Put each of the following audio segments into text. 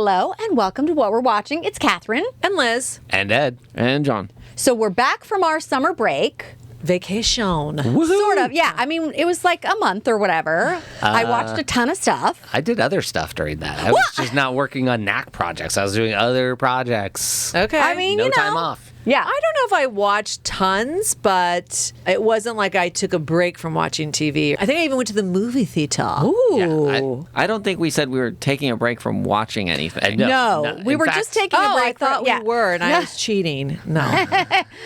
Hello and welcome to What We're Watching. It's Katherine. And Liz. And Ed. And John. So we're back from our summer break. Vacation. Woohoo! Sort of, yeah. I mean, it was like a month or whatever. I watched a ton of stuff. I did other stuff during that. I was just not working on Knack projects. I was doing other projects. Okay. I mean, No you know. time off. Yeah. I don't know if I watched tons, but it wasn't like I took a break from watching TV. I think I even went to the movie theater. Ooh. Yeah, I don't think we said we were taking a break from watching anything. No, we In were fact- just taking a Oh, break. I thought from, yeah. we were, and I was cheating. No.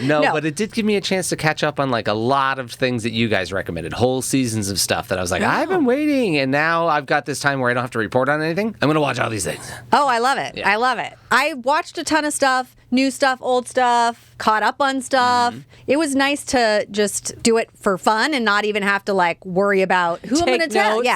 No, No. but it did give me a chance to catch up on like a lot of things that you guys recommended, whole seasons of stuff that I was like, I've been waiting, and now I've got this time where I don't have to report on anything. I'm going to watch all these things. Oh, I love it. Yeah. I love it. I watched a ton of stuff, new stuff, old stuff, caught up on stuff. It was nice to just do it for fun and not even have to like worry about who I'm Take going to tell. notes.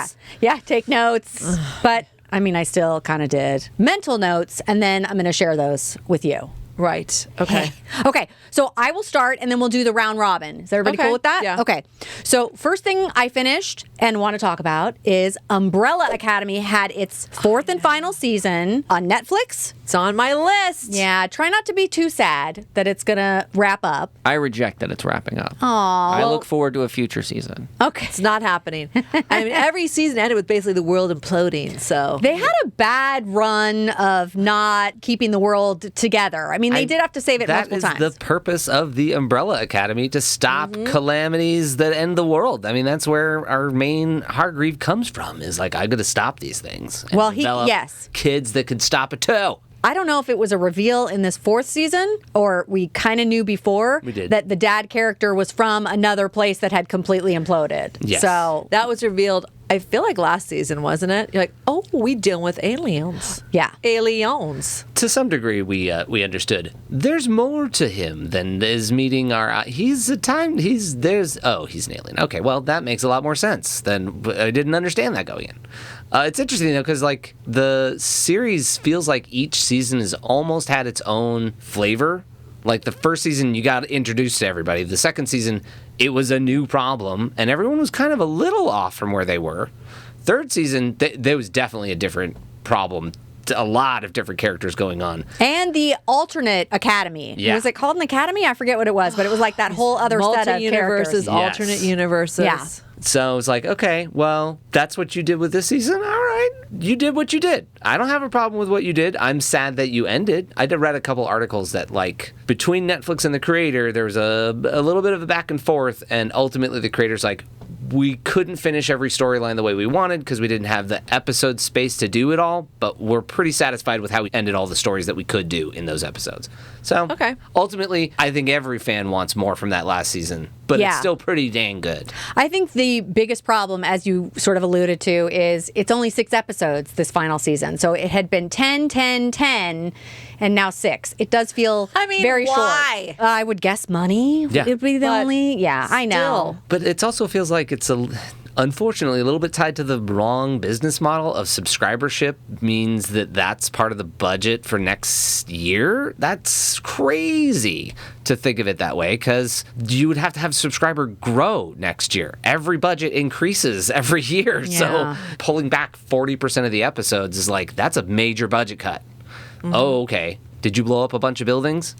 Yeah. Yeah, take notes. But I mean, I still kind of did mental notes, and then I'm going to share those with you. Right. Okay. Okay, so I will start and then we'll do the round robin. Is everybody Okay, cool with that? yeah. Okay, so first thing I finished and want to talk about is Umbrella Academy had its fourth and final season on Netflix. It's on my list. Yeah, try not to be too sad that it's going to wrap up. I reject that it's wrapping up. Aww. I look forward to a future season. Okay. It's not happening. I mean, every season ended with basically the world imploding, so. They had a bad run of not keeping the world together. I mean, they did have to save it multiple times. That is the purpose of the Umbrella Academy, to stop calamities that end the world. I mean, that's where our main Hargreave comes from, is like, I'm going to stop these things. And Well, develop yes. kids that could stop it too. I don't know if it was a reveal in this fourth season or we kind of knew before We did. that the dad character was from another place that had completely imploded. Yes. So, That was revealed, I feel like last season, wasn't it? You're like, oh, we dealing with aliens. yeah. Aliens. To some degree, we understood. There's more to him than is meeting our. He's an alien. Okay, well that makes a lot more sense than I didn't understand that going in. It's interesting though, because like the series feels like each season has almost had its own flavor. Like the first season, you got introduced to everybody. The second season, it was a new problem, and everyone was kind of a little off from where they were. Third season, there was definitely a different problem. A lot of different characters going on. And the alternate academy. Yeah. Was it called an academy? I forget what it was, but it was like that whole other set of Multi-universes, characters. Yes. alternate universes. Yeah. So it's like, okay, well, that's what you did with this season. All right, you did what you did. I don't have a problem with what you did. I'm sad that you ended. I did read a couple articles that, like, between Netflix and the creator, there was a little bit of a back and forth, and ultimately the creator's like, we couldn't finish every storyline the way we wanted because we didn't have the episode space to do it all, but we're pretty satisfied with how we ended all the stories that we could do in those episodes. So, Okay. ultimately, I think every fan wants more from that last season, but Yeah. it's still pretty dang good. I think the biggest problem, as you sort of alluded to, is it's only 6 episodes this final season. So it had been 10, 10, 10, and now 6. It does feel very why? short. I would guess money Yeah. would be the But only. Yeah, I know. But it also feels like it's unfortunately a little bit tied to the wrong business model of subscribership. Means that's part of the budget for next year. That's crazy to think of it that way, because you would have to have subscriber grow next year. Every budget increases every year. Yeah. So pulling back 40% of the episodes is like, that's a major budget cut. Oh, okay. Did you blow up a bunch of buildings?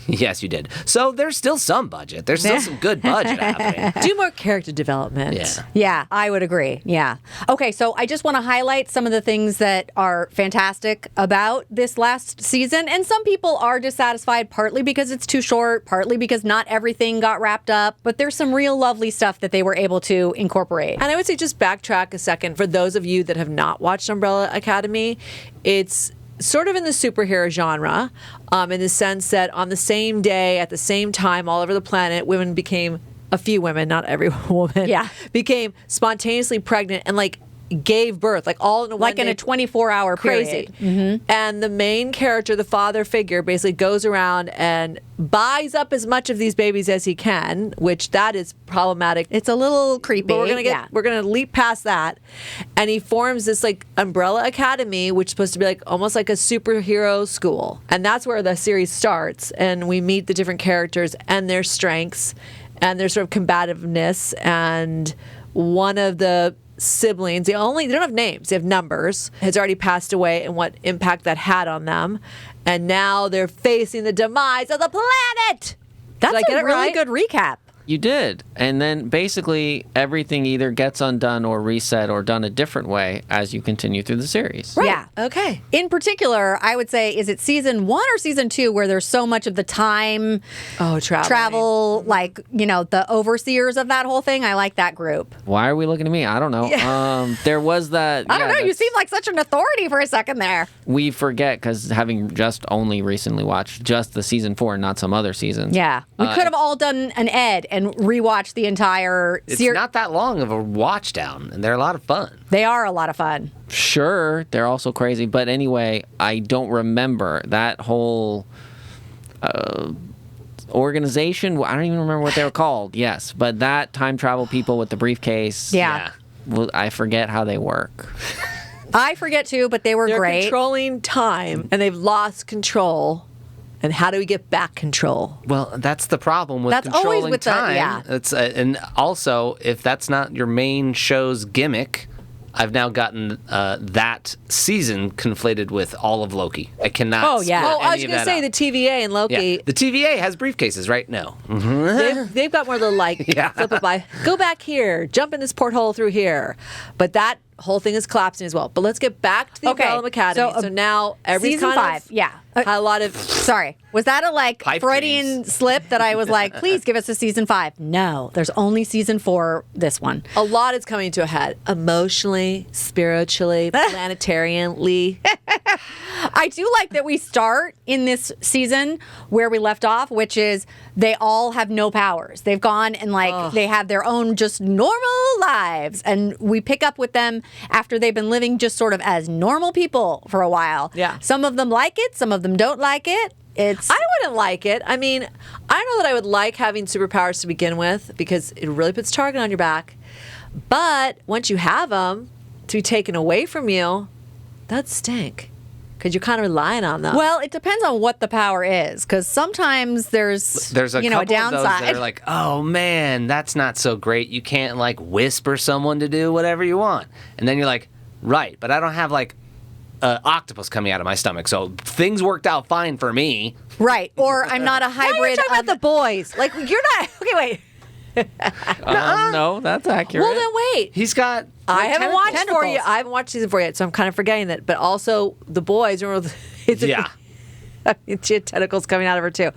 Yes, you did. So there's still some budget. There's still some good budget happening. Do more character development. Yeah. Yeah, I would agree. Yeah. Okay, so I just want to highlight some of the things that are fantastic about this last season. And some people are dissatisfied, partly because it's too short, partly because not everything got wrapped up. But there's some real lovely stuff that they were able to incorporate. And I would say just backtrack a second. For those of you that have not watched Umbrella Academy, it's sort of in the superhero genre, in the sense that on the same day, at the same time, all over the planet, women became, a few women, not every woman, Yeah. became spontaneously pregnant and like gave birth, like all in a Like in a 24-hour crazy. period. And the main character, the father figure, basically goes around and buys up as much of these babies as he can, which that is problematic. It's a little creepy. But Yeah. we're gonna leap past that, and he forms this like Umbrella Academy, which is supposed to be like almost like a superhero school, and that's where the series starts. And we meet the different characters and their strengths, and their sort of combativeness. And one of the siblings, they don't have names, they have numbers, has already passed away and what impact that had on them. And now they're facing the demise of the planet. That's Did I get a it really right? good recap. You did. And then basically everything either gets undone or reset or done a different way as you continue through the series. Right. Yeah. Okay. In particular, I would say, is it season 1 or season 2 where there's so much of the time travel, like, the overseers of that whole thing? I like that group. Why are we looking at me? I don't know. Yeah. There was that. I don't know. You seem like such an authority for a second there. We forget because having just only recently watched just the season 4 and not some other seasons. Yeah. We could have all done an Ed and rewatched the entire series. It's not that long of a watch down, and they're a lot of fun. They are a lot of fun. Sure, they're also crazy. But anyway, I don't remember that whole organization. I don't even remember what they were called. Yes, but that time travel people with the briefcase. Yeah. Well, I forget how they work. I forget too, but they were They're great. controlling time, and they've lost control. And how do we get back control? Well, that's the problem with That's controlling always with time. yeah. It's and also, if that's not your main show's gimmick, I've now gotten that season conflated with all of Loki. I cannot. Oh, yeah. split Oh, I was any going of to that say up. the TVA and Loki. Yeah. The TVA has briefcases, right? No. They've got more of the flip it by, go back here, jump in this porthole through here. But that whole thing is collapsing as well. But let's get back to the Umbrella Academy. So now every season 5, yeah. had a lot of. Sorry. Was that a Pipe Freudian dreams. slip that I was like, please give us a season 5? No, there's only season 4, this one. A lot is coming to a head emotionally, spiritually, planetarianly. I do like that we start in this season where we left off, which is they all have no powers. They've gone and they have their own just normal lives. And we pick up with them after they've been living just sort of as normal people for a while. Yeah. Some of them like it. Some of them don't like it. I wouldn't like it. I mean, I don't know that I would like having superpowers to begin with because it really puts target on your back. But once you have them, to be taken away from you, that stink because you're kind of relying on them. Well, it depends on what the power is, because sometimes there's a couple a downside. of those that are like, oh man, that's not so great. You can't whisper someone to do whatever you want, and then you're like, right, but I don't have octopus coming out of my stomach, so things worked out fine for me. Right, or I'm not a now hybrid. you're talking about the boys. Like you're not. Okay, wait. No, that's accurate. Well, then wait. He's got. I haven't watched tentacles. 4 yet. I haven't watched season 4 yet, so I'm kind of forgetting that. But also, the boys. Yeah. I mean, she had tentacles coming out of her too.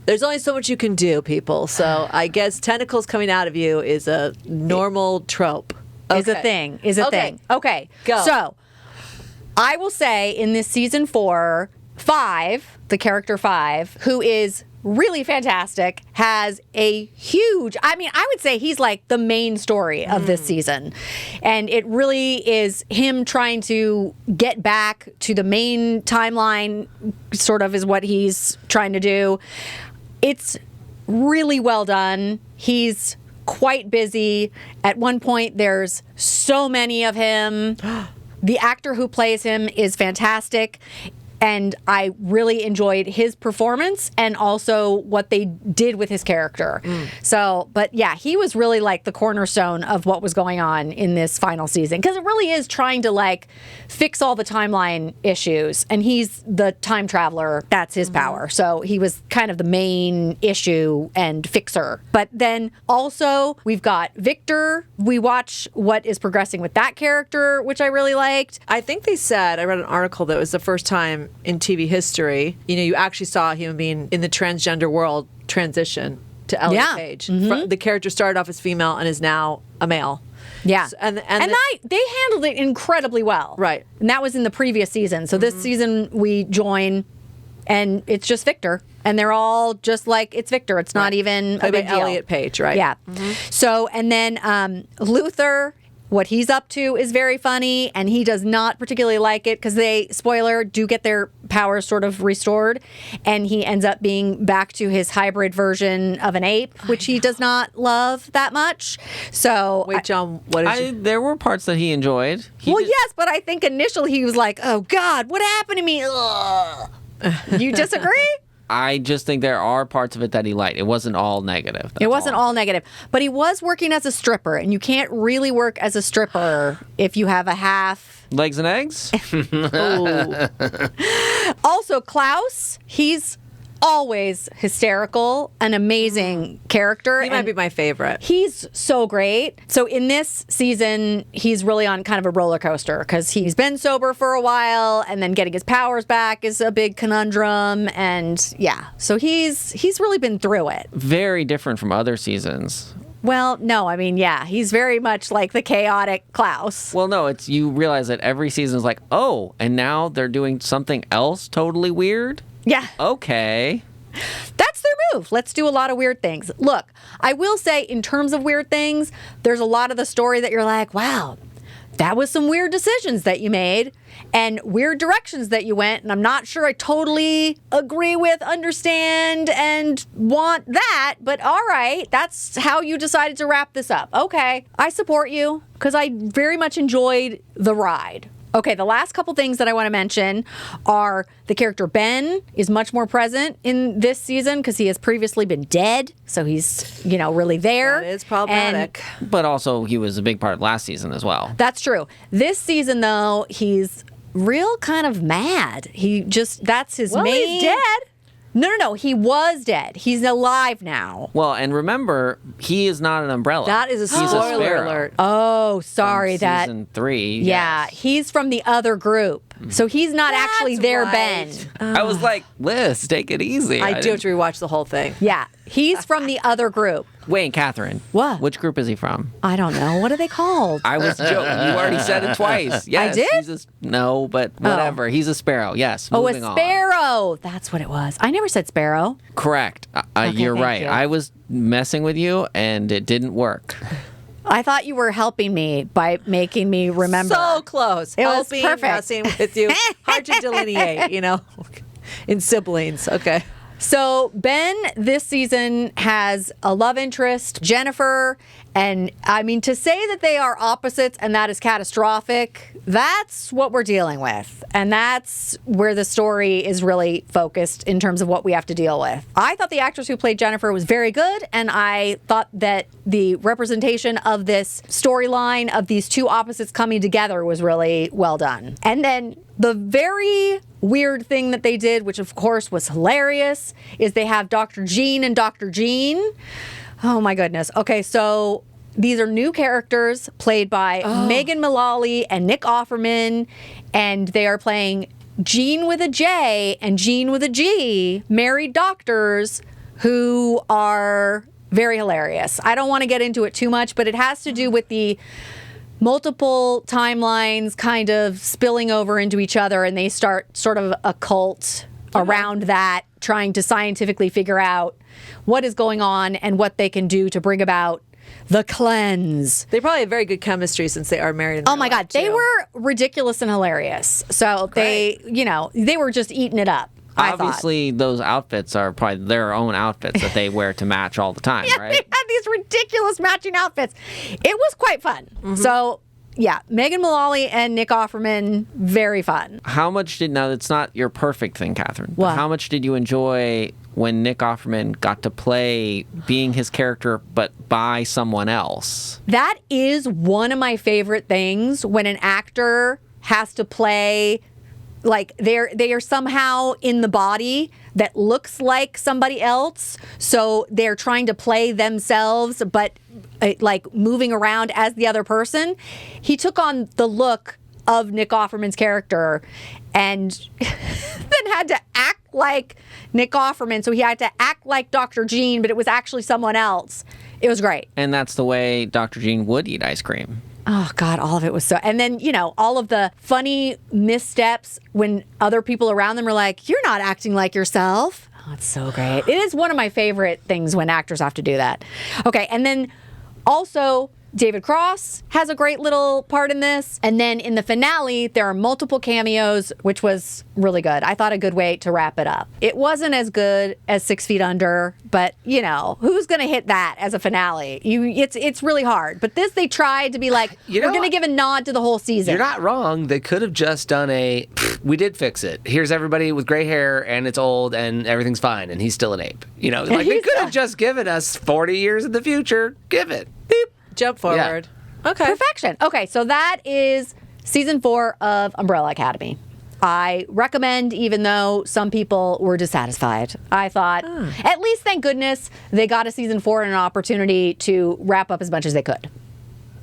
There's only so much you can do, people. So I guess tentacles coming out of you is a normal trope. Is a thing. Is a Okay. thing. Okay. Go. So I will say in this season 4, 5, the character 5, who is really fantastic, has a huge, I would say he's like the main story of this season. And it really is him trying to get back to the main timeline, sort of is what he's trying to do. It's really well done. He's quite busy. At one point, there's so many of him. The actor who plays him is fantastic. And I really enjoyed his performance and also what they did with his character. So, but yeah, he was really like the cornerstone of what was going on in this final season. Because it really is trying to fix all the timeline issues. And he's the time traveler. That's his power. So he was kind of the main issue and fixer. But then also we've got Victor. We watch what is progressing with that character, which I really liked. I think they said, I read an article that it was the first time in TV history, you actually saw a human being in the transgender world transition to Elliot Page. The character started off as female and is now a male. Yeah. So, and they handled it incredibly well. Right. And that was in the previous season. So this season we join and it's just Victor. And they're all just like, it's Victor. It's not even a Played by big deal. Elliot Page, right? Yeah. So, and then Luther, what he's up to is very funny, and he does not particularly like it because they, spoiler, do get their powers sort of restored, and he ends up being back to his hybrid version of an ape, which he does not love that much. So, Wait, John, what is your... There were parts that he enjoyed. yes, but I think initially he was like, oh God, what happened to me? Ugh. You disagree? I just think there are parts of it that he liked. It wasn't all negative. It wasn't all negative. But he was working as a stripper, and you can't really work as a stripper if you have a half. Legs and eggs? Also, Klaus, he's always hysterical, an amazing character. He might be my favorite. He's so great. So in this season, he's really on kind of a roller coaster because he's been sober for a while, and then getting his powers back is a big conundrum. And yeah, so he's really been through it. Very different from other seasons. Well, no, I mean, yeah, he's very much like the chaotic Klaus. Well, no, it's you realize that every season is like, oh, and now they're doing something else totally weird? Yeah. Okay. That's their move. Let's do a lot of weird things. Look, I will say in terms of weird things, there's a lot of the story that you're like, wow, that was some weird decisions that you made and weird directions that you went. And I'm not sure I totally agree with, understand, and want that. But all right, that's how you decided to wrap this up. Okay, I support you because I very much enjoyed the ride. Okay, the last couple things that I want to mention are the character Ben is much more present in this season because he has previously been dead. So he's, really there. That is problematic. But also, he was a big part last season as well. That's true. This season, though, he's real kind of mad. That's his main... he's dead. No. He was dead. He's alive now. Well, and remember, he is not an umbrella. That is a He's spoiler sparrow. alert. Oh, sorry. From That season 3. Yeah, yes. he's from the other group. So he's not actually That's their right. Ben. I was like, Liz, take it easy. I do have didn't- to rewatch the whole thing. Yeah, he's from the other group. Wait, Katherine. What? Which group is he from? I don't know. What are they called? I was joking. You already said it twice. Yes, did? No, but whatever. He's a sparrow. Yes. Oh, a moving on. sparrow. That's what it was. I never said sparrow. Correct. You're thank right. you. I was messing with you, and it didn't work. I thought you were helping me by making me remember. So close. It was Helping, perfect. messing with you. Hard to delineate, in siblings. Okay. So Ben this season has a love interest, Jennifer, and I mean to say that they are opposites and that is catastrophic, that's what we're dealing with. And that's where the story is really focused in terms of what we have to deal with. I thought the actress who played Jennifer was very good, and I thought that the representation of this storyline of these two opposites coming together was really well done. And then the very weird thing that they did, which of course was hilarious, is they have Dr. Jean and Dr. Jean. Oh my goodness. Okay, so these are new characters played by Megan Mullally and Nick Offerman, and they are playing Jean with a J and Jean with a G, married doctors who are very hilarious. I don't want to get into it too much, but it has to do with the multiple timelines kind of spilling over into each other, and they start sort of a cult around that, trying to scientifically figure out what is going on and what they can do to bring about the cleanse. They probably have very good chemistry since they are married. Oh my God, they were ridiculous and hilarious. So they were just eating it up. I thought. Obviously, those outfits are probably their own outfits that they wear to match all the time, Yeah, right? they had these ridiculous matching outfits. It was quite fun. So, yeah, Megan Mullally and Nick Offerman, very fun. How much now it's not your perfect thing, Katherine, but What? how much did you enjoy when Nick Offerman got to play being his character but by someone else? That is one of my favorite things when an actor has to play, like they are somehow in the body that looks like somebody else, so they're trying to play themselves but like moving around as the other person. He took on the look of Nick Offerman's character and then had to act like Nick Offerman, so he had to act like Dr. Jean, but it was actually someone else. It was great. And that's the way Dr. Jean would eat ice cream. Oh, God, all of it was so... And then, all of the funny missteps when other people around them are like, you're not acting like yourself. Oh, it's so great. It is one of my favorite things when actors have to do that. Okay, and then also David Cross has a great little part in this. And then in the finale, there are multiple cameos, which was really good. I thought a good way to wrap it up. It wasn't as good as 6 Feet Under, but who's going to hit that as a finale? It's really hard. But this, they tried to be like, we're going to give a nod to the whole season. You're not wrong. They could have just done we did fix it. Here's everybody with gray hair and it's old and everything's fine and he's still an ape. They could have just given us 40 years in the future. Give it. Beep. Jump forward. Yeah. Okay. Perfection. Okay, so that is season 4 of Umbrella Academy. I recommend, even though some people were dissatisfied. I thought, at least thank goodness they got a season 4 and an opportunity to wrap up as much as they could.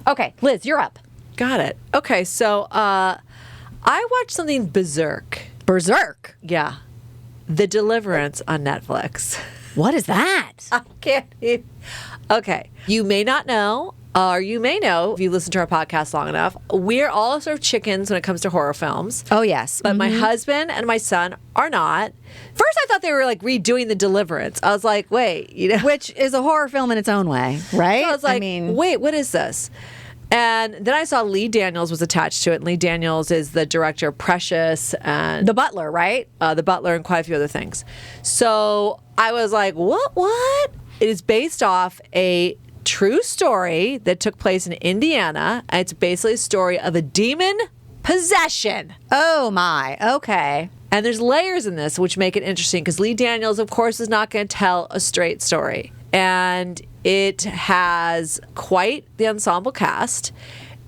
Okay, Liz, you're up. Got it. Okay, so I watched something Berserk. Berserk? Yeah. The Deliverance on Netflix. What is that? I can't even. Okay. You may not know, or you may know if you listen to our podcast long enough, we're all sort of chickens when it comes to horror films. Oh, yes. But my husband and my son are not. First, I thought they were like redoing The Deliverance. I was like, wait, Which is a horror film in its own way, right? So I was like, wait, what is this? And then I saw Lee Daniels was attached to it. And Lee Daniels is the director of Precious and The Butler, right? The Butler and quite a few other things. So I was like, what? It is based off a true story that took place in Indiana. And it's basically a story of a demon possession. Oh, my. Okay. And there's layers in this, which make it interesting because Lee Daniels, of course, is not going to tell a straight story. And it has quite the ensemble cast.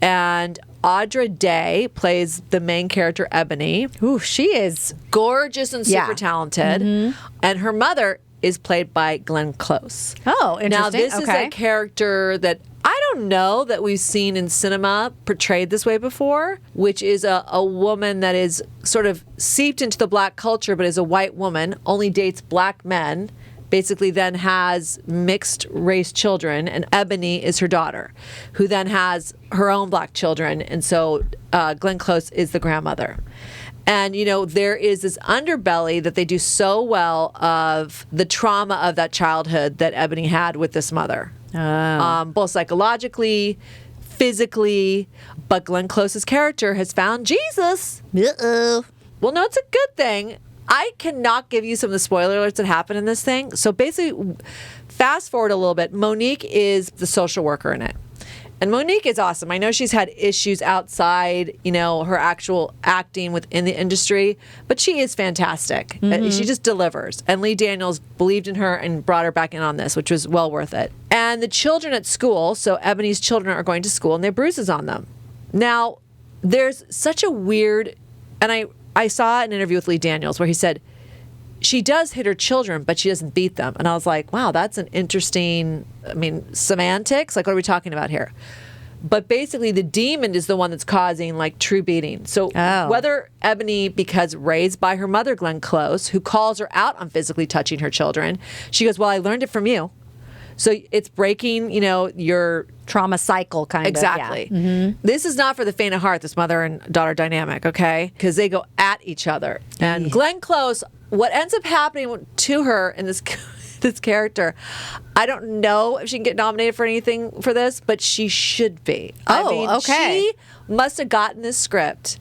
And Audra Day plays the main character, Ebony. Ooh, she is gorgeous and super talented. Mm-hmm. And her mother is played by Glenn Close. Oh, interesting. Now, this is a character that I don't know that we've seen in cinema portrayed this way before, which is a woman that is sort of seeped into the black culture, but is a white woman, only dates black men, basically then has mixed race children, and Ebony is her daughter, who then has her own black children, and so Glenn Close is the grandmother. And, there is this underbelly that they do so well of the trauma of that childhood that Ebony had with this mother. Both psychologically, physically, but Glenn Close's character has found Jesus. Uh-oh. Well, no, it's a good thing. I cannot give you some of the spoiler alerts that happen in this thing. So basically, fast forward a little bit. Monique is the social worker in it. And Monique is awesome. I know she's had issues outside, her actual acting within the industry, but she is fantastic. Mm-hmm. She just delivers. And Lee Daniels believed in her and brought her back in on this, which was well worth it. And the children at school, so Ebony's children are going to school and they have bruises on them. Now, there's such a weird, and I saw an interview with Lee Daniels where he said, she does hit her children, but she doesn't beat them. And I was like, wow, that's an interesting, semantics. Like, what are we talking about here? But basically, the demon is the one that's causing, true beating. So whether Ebony, because raised by her mother, Glenn Close, who calls her out on physically touching her children, she goes, well, I learned it from you. So it's breaking, your trauma cycle kind of. Exactly. Yeah. Mm-hmm. This is not for the faint of heart, this mother and daughter dynamic, okay? Because they go at each other. And Glenn Close, what ends up happening to her in this character, I don't know if she can get nominated for anything for this, but she should be. Okay. She must have gotten this script.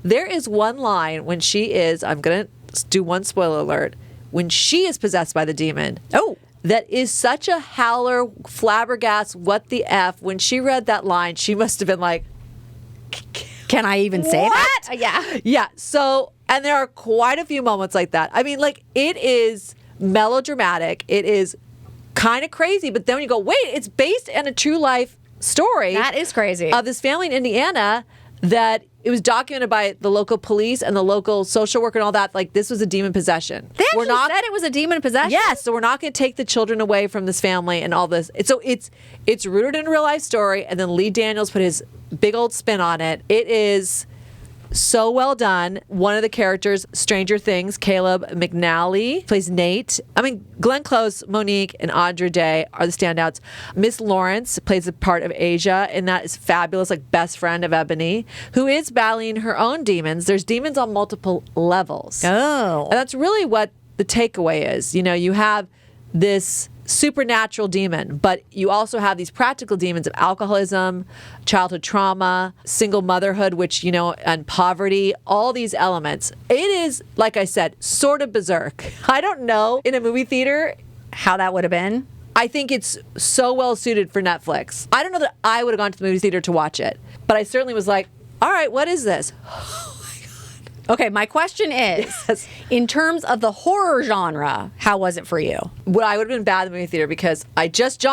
There is one line when she is, I'm going to do one spoiler alert, when she is possessed by the demon. Oh. That is such a howler, flabbergast, what the F. When she read that line, she must have been like, can I even say that? Yeah. Yeah. So, and there are quite a few moments like that. It is melodramatic. It is kind of crazy. But then when you go, wait, it's based on a true life story. That is crazy. Of this family in Indiana that it was documented by the local police and the local social worker and all that. This was a demon possession. They actually said it was a demon possession? Yes. So we're not going to take the children away from this family and all this. So it's rooted in a real life story. And then Lee Daniels put his big old spin on it. It is so well done. One of the characters, Stranger Things, Caleb McNally, plays Nate. Glenn Close, Monique, and Audra Day are the standouts. Miss Lawrence plays the part of Asia, and that is fabulous, best friend of Ebony, who is battling her own demons. There's demons on multiple levels. Oh. And that's really what the takeaway is. You have this supernatural demon, but you also have these practical demons of alcoholism, childhood trauma, single motherhood, which, and poverty, all these elements. It is, like I said, sort of berserk. I don't know in a movie theater How that would have been. I think it's so well suited for Netflix. I don't know that I would have gone to the movie theater to watch it, but I certainly was like, all right, what is this? Okay, my question is, in terms of the horror genre, how was it for you? Well, I would have been bad in the movie theater because I just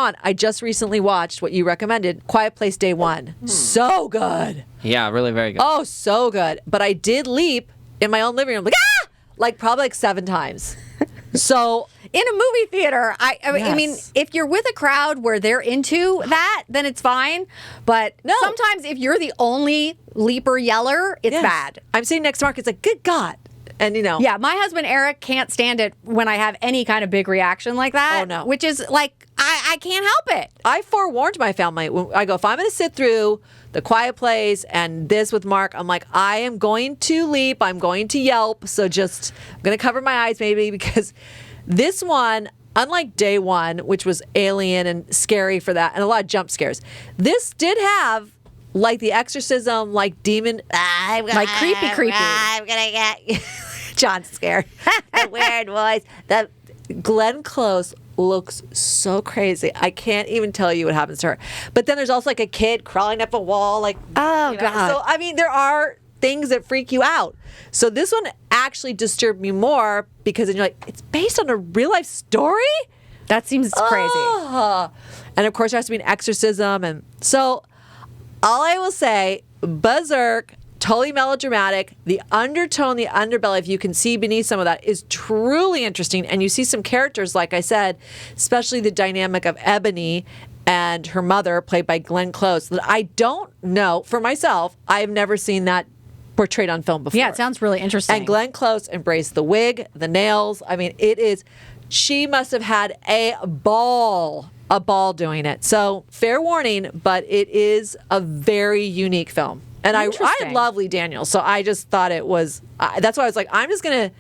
recently watched what you recommended, Quiet Place Day One. So good. Yeah, really very good. Oh, so good. But I did leap in my own living room, probably 7 times. So In a movie theater, I mean, Yes. if you're with a crowd where they're into that, then it's fine. But sometimes if you're the only leaper yeller, it's bad. I'm sitting next to Mark. It's like, good God. And, Yeah, my husband Eric can't stand it when I have any kind of big reaction like that. Oh, no. Which is like, I can't help it. I forewarned my family. When I go, if I'm going to sit through The Quiet Place and this with Mark, I'm like, I am going to leap. I'm going to yelp. So I'm going to cover my eyes maybe, because this one, unlike Day One, which was alien and scary for that, and a lot of jump scares, this did have, like the exorcism, like demon, Like creepy. I'm going to get John's scared. The weird voice. The Glenn Close looks so crazy. I can't even tell you what happens to her. But then there's also like a kid crawling up a wall. God. So, I mean, there are things that freak you out. So this one actually disturbed me more because then you're like, it's based on a real life story? That seems crazy. And of course, there has to be an exorcism. And so all I will say, berserk, totally melodramatic. The undertone, the underbelly, if you can see beneath some of that, is truly interesting. And you see some characters, like I said, especially the dynamic of Ebony and her mother, played by Glenn Close, that I don't know for myself. I have never seen that portrayed on film before. Yeah, it sounds really interesting. And Glenn Close embraced the wig, the nails. I mean, she must have had a ball doing it. So fair warning, but it is a very unique film. And I love Lee Daniels, so I just thought it was. That's why I was like, I'm just gonna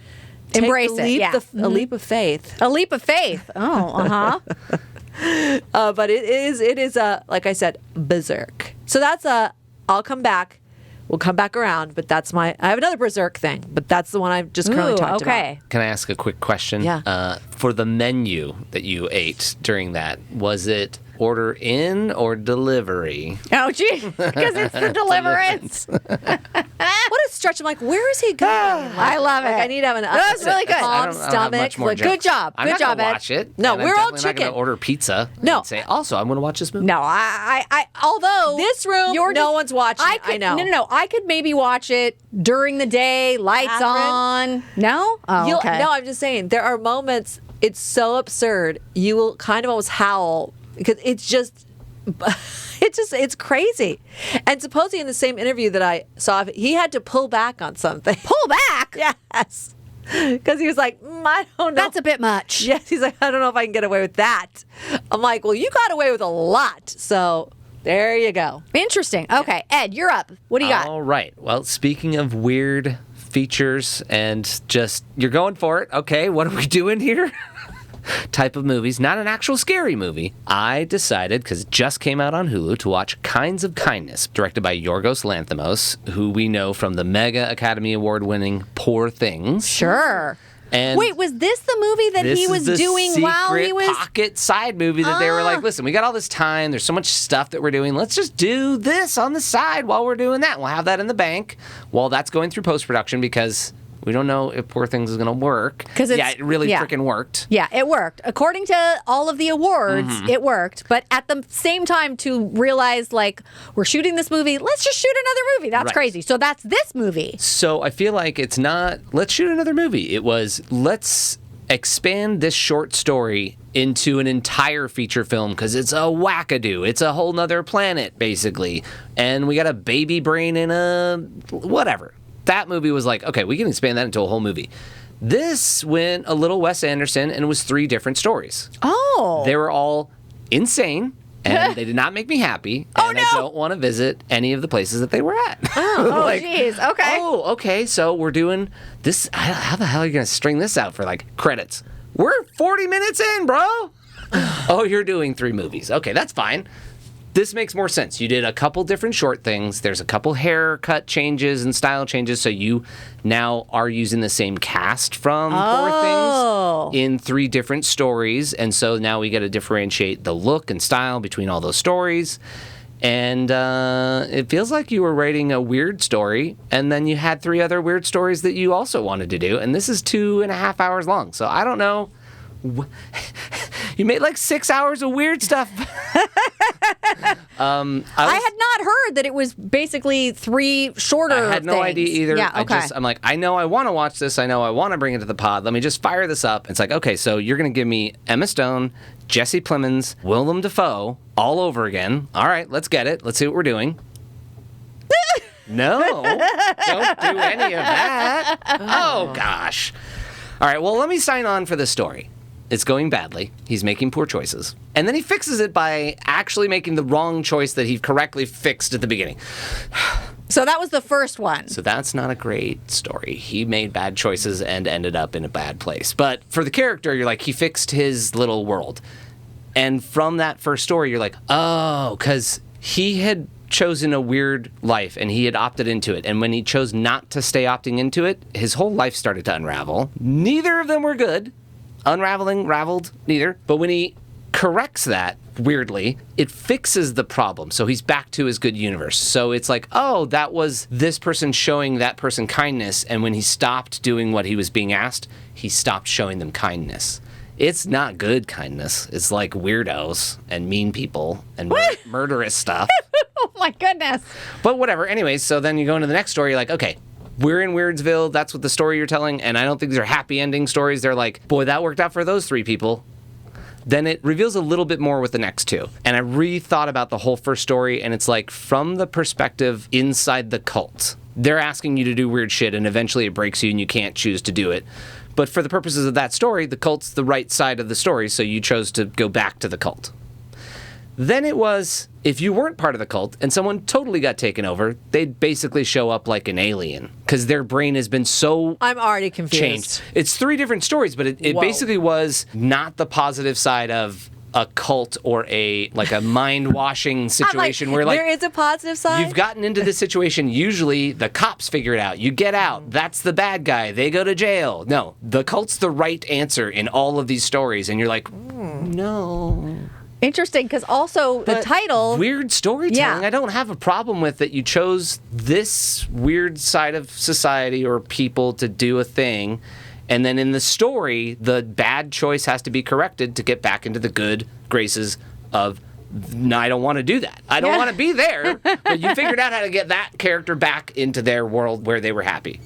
Embrace it, yeah. A leap of faith. A leap of faith. Oh, But it is like I said, berserk. So that's I'll come back. We'll come back around, but I have another berserk thing, but that's the one I've just currently talked about. Can I ask a quick question? Yeah. For the menu that you ate during that, was it order in or delivery? Oh, gee, because it's the Deliverance. What a stretch. I'm like, where is he going? I love it. I need to have That's really good. I calm don't have stomach. much more Good job. I'm Good not job, gonna Ed. watch it. No, and I'm we're all definitely not chicken. going to order pizza. No. And say, also, I'm going to watch this movie. No, I although This room, no one's watching. I know. No. I could maybe watch it during the day, lights Catherine? on. No? Oh, okay. No, I'm just saying, there are moments, it's so absurd, you will kind of almost howl because it's crazy. And supposedly in the same interview that I saw, he had to pull back on something. Pull back? Yes. Because he was like, I don't know. That's a bit much. Yes, he's like, I don't know if I can get away with that. I'm like, well, you got away with a lot. So there you go. Interesting. Okay, Ed, you're up. What do you got? All right. Well, speaking of weird features and just, you're going for it. Okay, what are we doing here? Type of movies, not an actual scary movie. I decided, because it just came out on Hulu, to watch Kinds of Kindness, directed by Yorgos Lanthimos, who we know from the Mega Academy Award-winning Poor Things. Sure. And wait, was this the movie that he was doing while he was... pocket side movie that they were like, listen, we got all this time, there's so much stuff that we're doing, let's just do this on the side while we're doing that. We'll have that in the bank while that's going through post-production, because we don't know if Poor Things is going to work. It really freaking worked. Yeah, it worked. According to all of the awards, it worked. But at the same time, to realize, like, we're shooting this movie, let's just shoot another movie. That's crazy. So that's this movie. So I feel like it's not, let's shoot another movie. It was, let's expand this short story into an entire feature film, because it's a wackadoo. It's a whole nother planet, basically. And we got a baby brain in a whatever. That movie was like, okay, we can expand that into a whole movie. This went a little Wes Anderson, and it was 3 different stories. Oh. They were all insane, and they did not make me happy. And I don't want to visit any of the places that they were at. Oh, jeez. Okay. Oh, okay, so we're doing this. How the hell are you going to string this out for, like, credits? We're 40 minutes in, bro. Oh, you're doing 3 movies. Okay, that's fine. This makes more sense. You did a couple different short things. There's a couple haircut changes and style changes, so you now are using the same cast from Poor Things in 3 different stories, and so now we got to differentiate the look and style between all those stories. And it feels like you were writing a weird story, and then you had 3 other weird stories that you also wanted to do, and this is 2.5 hours long. So I don't know. You made like 6 hours of weird stuff. I had not heard that it was basically 3 shorter I had no things. idea either. Yeah, okay. I'm like, I know I want to watch this. I know I want to bring it to the pod. Let me just fire this up. It's like, okay, so you're going to give me Emma Stone, Jesse Plemons, Willem Dafoe all over again. All right, let's get it. Let's see what we're doing. No, don't do any of that. Oh, gosh. All right, well, let me sign on for this story. It's going badly. He's making poor choices. And then he fixes it by actually making the wrong choice that he correctly fixed at the beginning. So that was the first one. So that's not a great story. He made bad choices and ended up in a bad place. But for the character, you're like, he fixed his little world. And from that first story, you're like, oh, because he had chosen a weird life and he had opted into it. And when he chose not to stay opting into it, his whole life started to unravel. Neither of them were good. Unraveling, raveled, neither. But when he corrects that, weirdly, it fixes the problem. So he's back to his good universe. So it's like, oh, that was this person showing that person kindness. And when he stopped doing what he was being asked, he stopped showing them kindness. It's not good kindness. It's like weirdos and mean people and murderous stuff. Oh, my goodness. But whatever. Anyways, so then you go into the next story. You're like, okay, we're in Weirdsville. That's what the story you're telling. And I don't think these are happy ending stories. They're like, boy, that worked out for those 3 people. Then it reveals a little bit more with the next 2. And I rethought about the whole first story. And it's like, from the perspective inside the cult, they're asking you to do weird shit. And eventually it breaks you and you can't choose to do it. But for the purposes of that story, the cult's the right side of the story, so you chose to go back to the cult. Then it was, if you weren't part of the cult and someone totally got taken over, they'd basically show up like an alien because their brain has been so I'm already confused. changed. It's 3 different stories, but it basically was not the positive side of a cult or a mind-washing situation where there is a positive side. you've gotten into this situation. Usually the cops figure it out. You get out. That's the bad guy. They go to jail. No, the cult's the right answer in all of these stories. And you're like, no. Interesting, because also the title... Weird storytelling. Yeah. I don't have a problem with that you chose this weird side of society or people to do a thing. And then in the story, the bad choice has to be corrected to get back into the good graces of, no, I don't want to do that. I don't want to be there. But you figured out how to get that character back into their world where they were happy.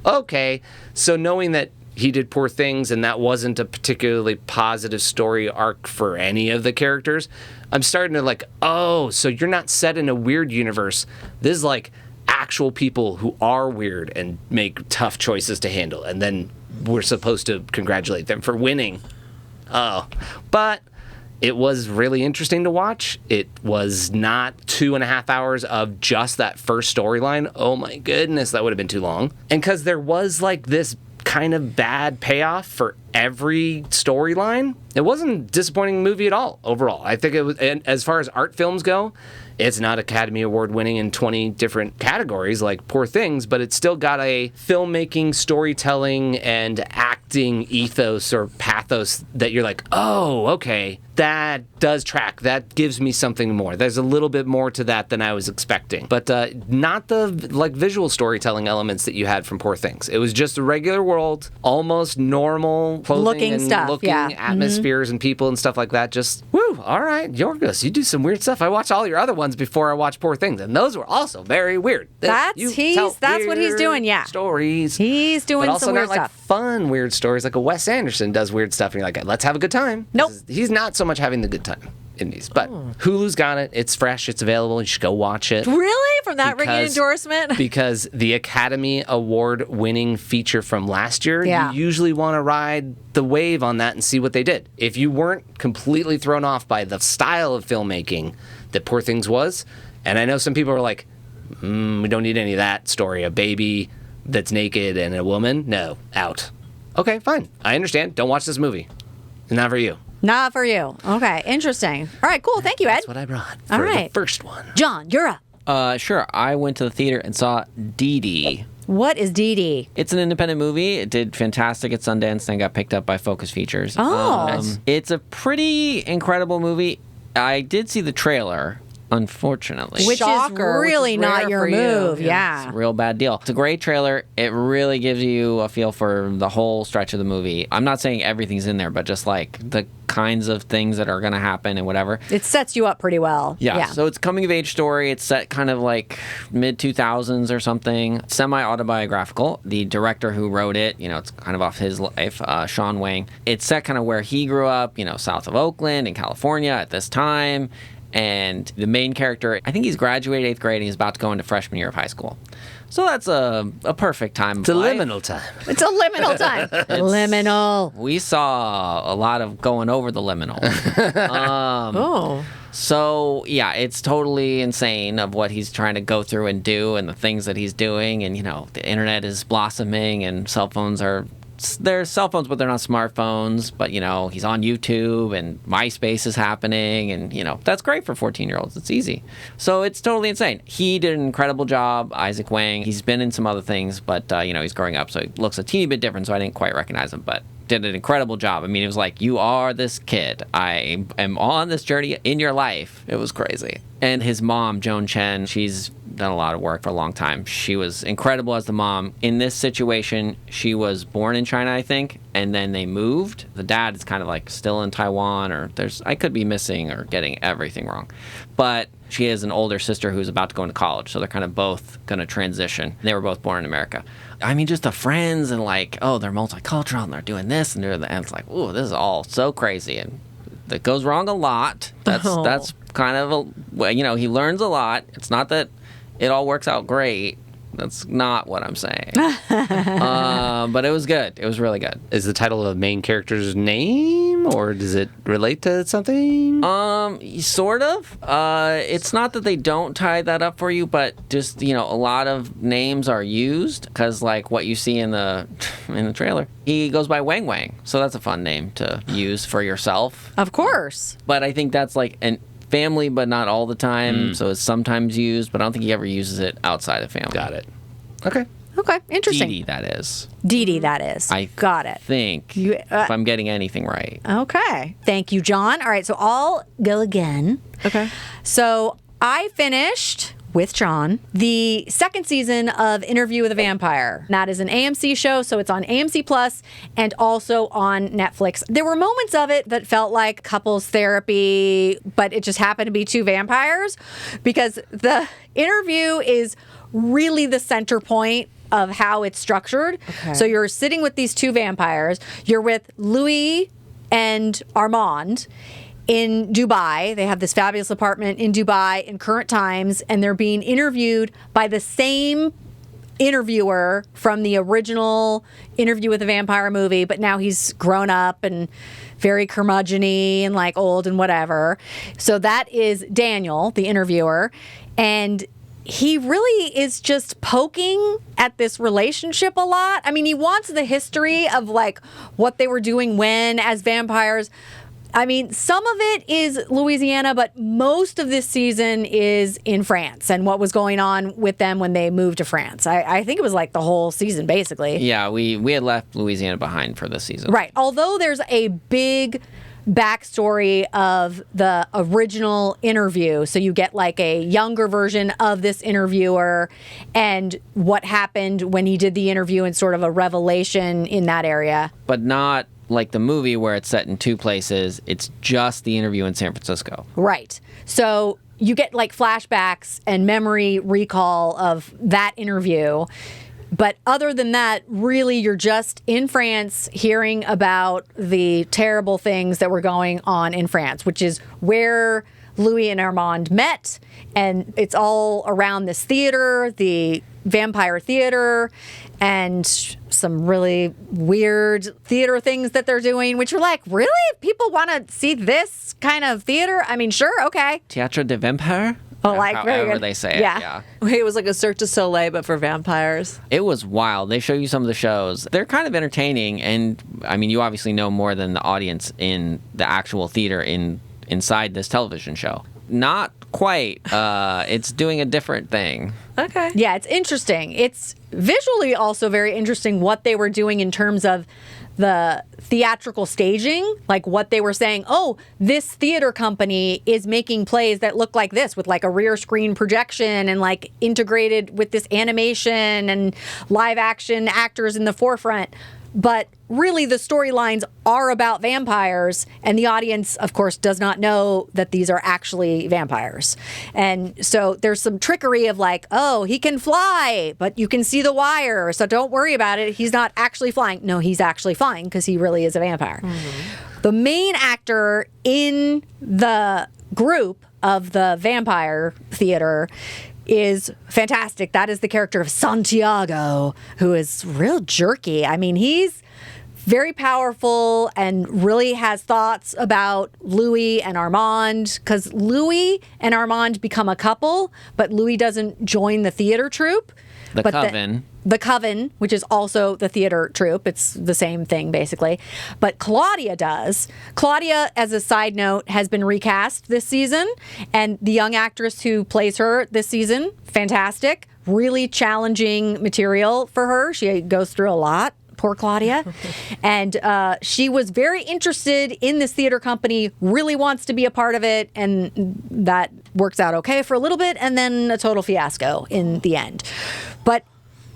Okay, so knowing that he did poor things and that wasn't a particularly positive story arc for any of the characters, I'm starting to like, oh, so you're not set in a weird universe. This is like actual people who are weird and make tough choices to handle, and then we're supposed to congratulate them for winning. Oh, but it was really interesting to watch. It was not 2.5 hours of just that first storyline. Oh my goodness, that would have been too long. And because there was like this kind of bad payoff for every storyline, it wasn't a disappointing movie at all overall. I think it was, and as far as art films go, it's not Academy Award winning in 20 different categories like Poor Things, but it's still got a filmmaking, storytelling, and acting ethos or pathos that you're like, oh, okay, that does track. That gives me something more. There's a little bit more to that than I was expecting. But not the like visual storytelling elements that you had from Poor Things. It was just a regular world, almost normal clothing looking and stuff, looking yeah. atmospheres and people and stuff like that. Just, woo, all right, Yorgos, you do some weird stuff. I watched all your other ones before I watched Poor Things, and those were also very weird. That's what he's doing, yeah. Stories. He's doing but also some weird not like stuff. fun weird stories like a Wes Anderson does weird stuff, and you're like, let's have a good time. Nope. He's not so much having the good time in these. But Hulu's got it. It's fresh. It's available. You should go watch it. Really? From that ringing endorsement? Because the Academy Award winning feature from last year, Yeah. you usually want to ride the wave on that and see what they did. If you weren't completely thrown off by the style of filmmaking that Poor Things was, and I know some people are like, we don't need any of that story. A baby that's naked and a woman? No, out. Okay, fine. I understand. Don't watch this movie. It's not for you. Not for you. Okay, interesting. All right, cool. Thank you, Ed. That's what I brought for All right. the first one. John, you're up. Sure. I went to the theater and saw Dìdi. What is Dìdi? It's an independent movie. It did fantastic at Sundance and got picked up by Focus Features. Oh. Nice. It's a pretty incredible movie. I did see the trailer, unfortunately. Which Shocker, is really which is not rare your for you. move. Yeah. Yeah. It's a real bad deal. It's a great trailer. It really gives you a feel for the whole stretch of the movie. I'm not saying everything's in there, but just like the kinds of things that are going to happen and whatever. It sets you up pretty well. Yeah. So it's a coming of age story. It's set kind of like mid 2000s or something. Semi autobiographical. The director who wrote it, it's kind of off his life, Sean Wang. It's set kind of where he grew up, south of Oakland in California at this time. And the main character, I think he's graduated 8th grade and he's about to go into freshman year of high school. So that's a perfect time. It's a liminal time. It's a liminal time. Liminal. We saw a lot of going over the liminal. Oh. So, yeah, it's totally insane of what he's trying to go through and do and the things that he's doing. And, the internet is blossoming and cell phones are... They're cell phones, but they're not smartphones. But, he's on YouTube and MySpace is happening. And, that's great for 14-year-olds. It's easy. So it's totally insane. He did an incredible job, Isaac Wang. He's been in some other things, but, he's growing up. So he looks a teeny bit different, so I didn't quite recognize him. But did an incredible job. I mean, it was like, you are this kid. I am on this journey in your life. It was crazy. And his mom, Joan Chen, she's done a lot of work for a long time. She was incredible as the mom. In this situation, she was born in China, I think, and then they moved. The dad is kind of like still in Taiwan, or I could be missing or getting everything wrong. But she has an older sister who's about to go into college, so they're kind of both going to transition. They were both born in America. I mean, just the friends and like, oh, they're multicultural and they're doing this and and it's like, ooh, this is all so crazy. And that goes wrong a lot. That's kind of he learns a lot. It's not that it all works out great. That's not what I'm saying. But it was good. It was really good. Is the title of the main character's name, or does it relate to something? Sort of. It's not that they don't tie that up for you, but just, a lot of names are used because, like, what you see in the trailer, he goes by Wang Wang. So that's a fun name to use for yourself. Of course. But I think that's like an family, but not all the time. So it's sometimes used, but I don't think he ever uses it outside of family. Got it. Okay. Okay, interesting. Dìdi, that is. Dìdi, that is. I got it. think, if I'm getting anything right. Okay. Thank you, John. All right, so I'll go again. Okay. So I finished with John the second season of Interview with a Vampire. That is an AMC show, so it's on AMC Plus and also on Netflix. There were moments of it that felt like couples therapy, but it just happened to be two vampires because the interview is really the center point of how it's structured. Okay. So you're sitting with these two vampires. You're with Louis and Armand in Dubai. They have this fabulous apartment in Dubai in current times, and they're being interviewed by the same interviewer from the original Interview with a Vampire movie, but now he's grown up and very curmudgeon-y and like old and whatever. So that is Daniel, the interviewer, and he really is just poking at this relationship a lot. I mean, he wants the history of like what they were doing when as vampires. I mean, some of it is Louisiana, but most of this season is in France and what was going on with them when they moved to France. I think it was like the whole season, basically. Yeah, we had left Louisiana behind for this season. Right. Although there's a big backstory of the original interview. So you get like a younger version of this interviewer and what happened when he did the interview and sort of a revelation in that area. But not like the movie where it's set in two places. It's just the interview in San Francisco. Right. So you get like flashbacks and memory recall of that interview. But other than that, really, you're just in France hearing about the terrible things that were going on in France, which is where Louis and Armand met. And it's all around this theater, the Vampire Theater, and some really weird theater things that they're doing, which are like, really? People want to see this kind of theater? I mean, sure, okay. Théâtre de Vampire? Oh, like very however good. they say it. Yeah. Yeah. Wait, it was like a Cirque du Soleil, but for vampires. It was wild. They show you some of the shows. They're kind of entertaining, and I mean, you obviously know more than the audience in the actual theater inside this television show. Not quite. It's doing a different thing. Okay. Yeah, it's interesting. It's visually also very interesting what they were doing in terms of the theatrical staging, like what they were saying, oh, this theater company is making plays that look like this with like a rear screen projection and like integrated with this animation and live action actors in the forefront. But really, the storylines are about vampires, and the audience, of course, does not know that these are actually vampires. And so there's some trickery of like, oh, he can fly, but you can see the wire, so don't worry about it. He's not actually flying. No, he's actually flying because he really is a vampire. Mm-hmm. The main actor in the group of the vampire theater is fantastic. That is the character of Santiago, who is real jerky. I mean, he's very powerful and really has thoughts about Louis and Armand, because Louis and Armand become a couple, but Louis doesn't join the theater troupe. The Coven. The Coven, which is also the theater troupe. It's the same thing, basically. But Claudia does. Claudia, as a side note, has been recast this season. And the young actress who plays her this season, fantastic. Really challenging material for her. She goes through a lot. Poor Claudia. And she was very interested in this theater company, really wants to be a part of it. And that works out okay for a little bit. And then a total fiasco in the end. But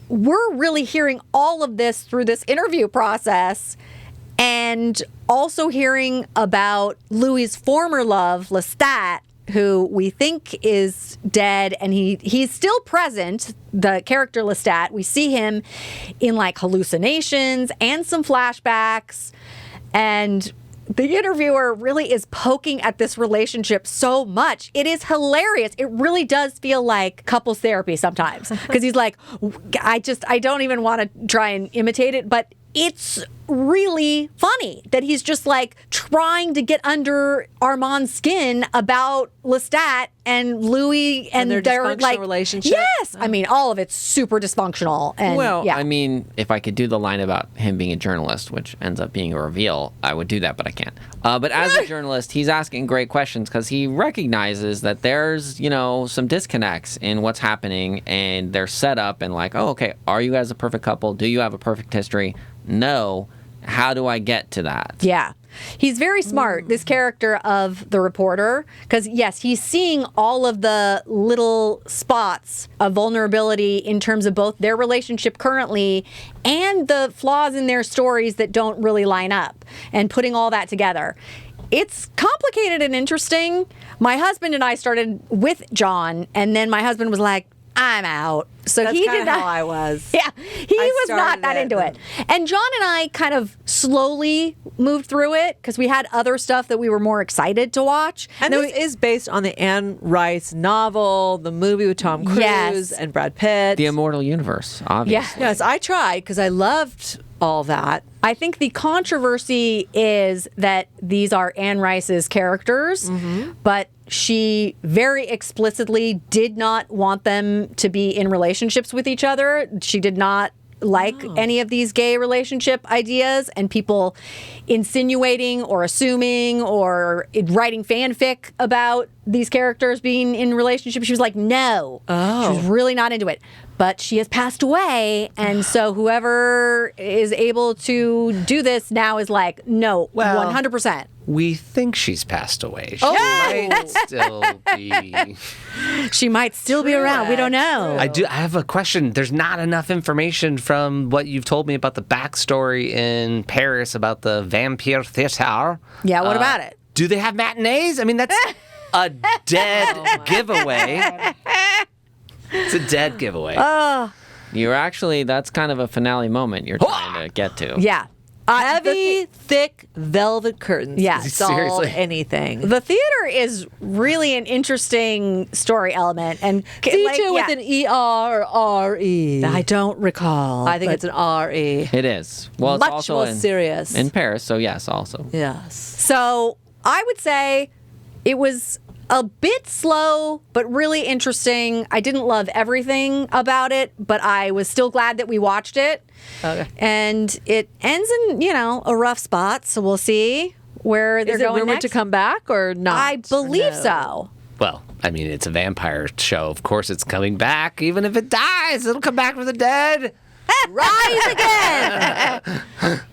we're really hearing all of this through this interview process, and also hearing about Louis' former love, Lestat, who we think is dead, and he's still present, the character Lestat. We see him in like hallucinations and some flashbacks, and the interviewer really is poking at this relationship so much. It is hilarious. It really does feel like couples therapy sometimes, because he's like, I don't even want to try and imitate it, but it's really funny that he's just like trying to get under Armand's skin about Lestat and Louis and their their like relationship. Yes, I mean all of it's super dysfunctional. And Well, yeah. I mean, if I could do the line about him being a journalist, which ends up being a reveal, I would do that, but I can't. But as a journalist, he's asking great questions because he recognizes that there's, some disconnects in what's happening, and they're set up and like, oh, okay, are you guys a perfect couple? Do you have a perfect history? No. How do I get to that? Yeah. He's very smart, this character of the reporter, because, yes, he's seeing all of the little spots of vulnerability in terms of both their relationship currently and the flaws in their stories that don't really line up, and putting all that together. It's complicated and interesting. My husband and I started with John, and then my husband was like, I'm out. So That's he kinda did not. how I was. Yeah, he was not started that it, into it. And John and I kind of slowly moved through it because we had other stuff that we were more excited to watch. And then this is based on the Anne Rice novel, the movie with Tom Cruise Yes. and Brad Pitt. The immortal universe, obviously. Yes, I tried because I loved all that. I think the controversy is that these are Anne Rice's characters, but she very explicitly did not want them to be in relationships with each other. She did not like any of these gay relationship ideas, and people insinuating or assuming or writing fanfic about these characters being in relationships. She was like, no. She was really not into it. But she has passed away, and so whoever is able to do this now is like, no, Well, 100%. We think she's passed away. She might still be. She might still be around. We don't know. I have a question. There's not enough information from what you've told me about the backstory in Paris about the Vampire Theater. Yeah, what about it? Do they have matinees? I mean, that's a dead giveaway. It's a dead giveaway. That's kind of a finale moment you're trying to get to. Yeah. Heavy, thick velvet curtains. Yeah. Solve Seriously. anything. The theater is really an interesting story element. And Theater with an E-R or R-E. I don't recall. I think but- it's an R-E. It is. Well, it's Much also more in, serious. in Paris, so yes, also. Yes. So I would say it was a bit slow, but really interesting. I didn't love everything about it, but I was still glad that we watched it. Okay. And it ends in, a rough spot, so we'll see where they're Is it going rumored next. to come back or not? I believe No. so. Well, I mean, it's a vampire show. Of course it's coming back. Even if it dies, it'll come back from the dead. Rise again!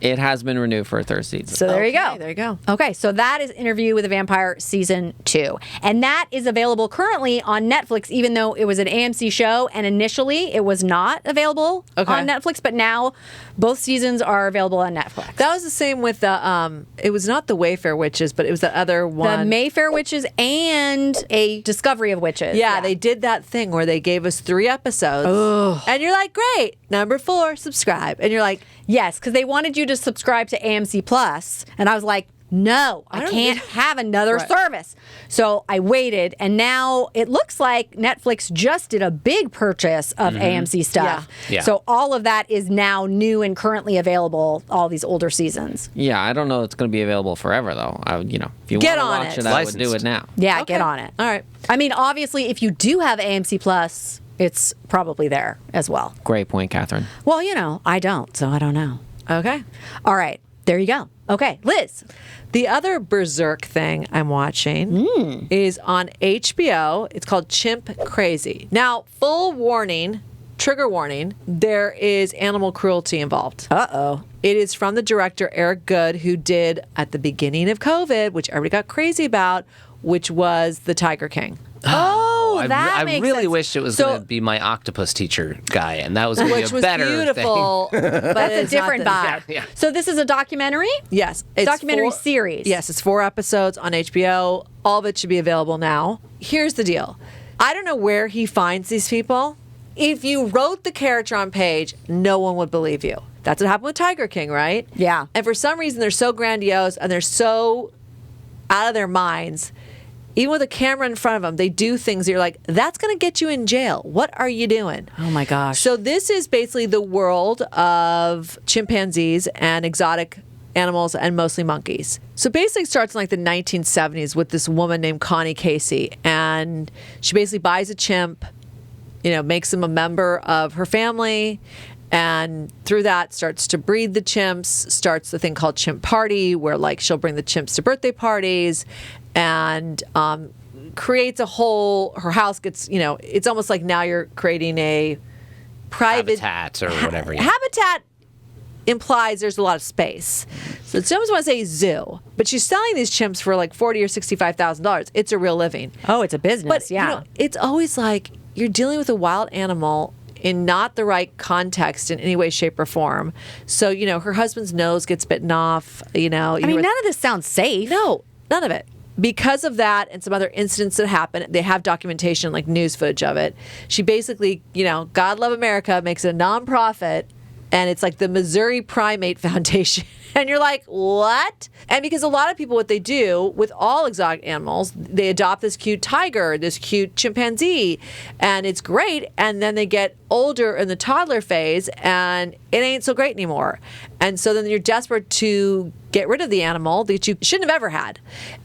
It has been renewed for a third season. So there you go. Okay, there you go. Okay, so that is Interview with a Vampire Season 2. And that is available currently on Netflix, even though it was an AMC show, and initially it was not available on Netflix, but now both seasons are available on Netflix. That was the same with the, it was not the Wayfair Witches, but it was the other one. The Mayfair Witches and a Discovery of Witches. Yeah, they did that thing where they gave us 3 episodes. And you're like, great, number 4, subscribe. And you're like, Yes, because they wanted you to subscribe to AMC Plus, and I was like, no, I can't have another service. So I waited, and now it looks like Netflix just did a big purchase of AMC stuff. Yeah. So all of that is now new and currently available, all these older seasons. Yeah, I don't know it's going to be available forever, though. If you Get want to on watch it. it, I would do it now. Yeah, Okay. get on it. All right. I mean, obviously, if you do have AMC Plus, it's probably there as well. Great point, Catherine. Well, I don't, so I don't know. Okay. All right, there you go. Okay, Liz. The other Berserk thing I'm watching is on HBO. It's called Chimp Crazy. Now, full warning, trigger warning, there is animal cruelty involved. Uh-oh. It is from the director Eric Good, who did at the beginning of COVID, which everybody got crazy about, which was The Tiger King. Oh, I that makes really sense. wished it was So- going to be my octopus teacher guy, and that was going to be Which a was better beautiful, but That's a it's not different the- vibe. Yeah. So this is a documentary? Yes. It's Documentary series. Yes, it's 4 episodes on HBO. All of it should be available now. Here's the deal. I don't know where he finds these people. If you wrote the character on page, no one would believe you. That's what happened with Tiger King, right? Yeah. And for some reason, they're so grandiose and they're so out of their minds. Even with a camera in front of them, they do things that you're like, that's going to get you in jail. What are you doing? Oh my gosh. So this is basically the world of chimpanzees and exotic animals and mostly monkeys. So basically it starts in like the 1970s with this woman named Connie Casey. And she basically buys a chimp, makes him a member of her family. And through that starts to breed the chimps, starts the thing called Chimp Party, where like she'll bring the chimps to birthday parties and creates her house gets, it's almost like now you're creating a private habitat or whatever. Yeah. Habitat implies there's a lot of space. So it's almost want to say zoo, but she's selling these chimps for like $40,000 or $65,000. It's a real living. Oh, it's a business, But yeah. it's always like you're dealing with a wild animal in not the right context in any way, shape, or form. So, her husband's nose gets bitten off, I mean, none of this sounds safe. No, none of it. Because of that and some other incidents that happen, they have documentation, like news footage of it. She basically, God Love America makes it a nonprofit, and it's like the Missouri Primate Foundation. And you're like, what? And because a lot of people, what they do with all exotic animals, they adopt this cute tiger, this cute chimpanzee, and it's great. And then they get older in the toddler phase, and it ain't so great anymore. And so then you're desperate to get rid of the animal that you shouldn't have ever had.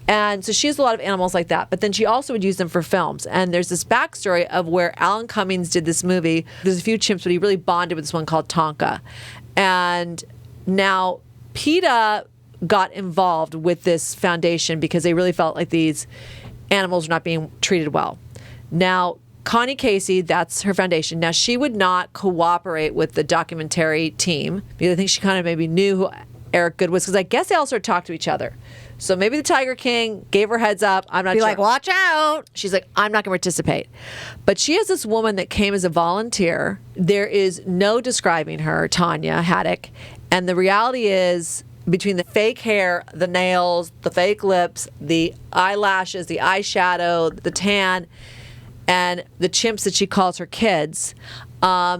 And so she has a lot of animals like that. But then she also would use them for films. And there's this backstory of where Alan Cummings did this movie. There's a few chimps, but he really bonded with this one called Tonka. And now PETA got involved with this foundation because they really felt like these animals were not being treated well. Now, Connie Casey, that's her foundation. Now, she would not cooperate with the documentary team because I think she kind of maybe knew who Eric Good was, because I guess they all sort of talked to each other. So maybe the Tiger King gave her heads up. I'm not Be sure. like, watch out. She's like, I'm not going to participate. But she has this woman that came as a volunteer. There is no describing her, Tanya Haddock. And the reality is, between the fake hair, the nails, the fake lips, the eyelashes, the eyeshadow, the tan, and the chimps that she calls her kids,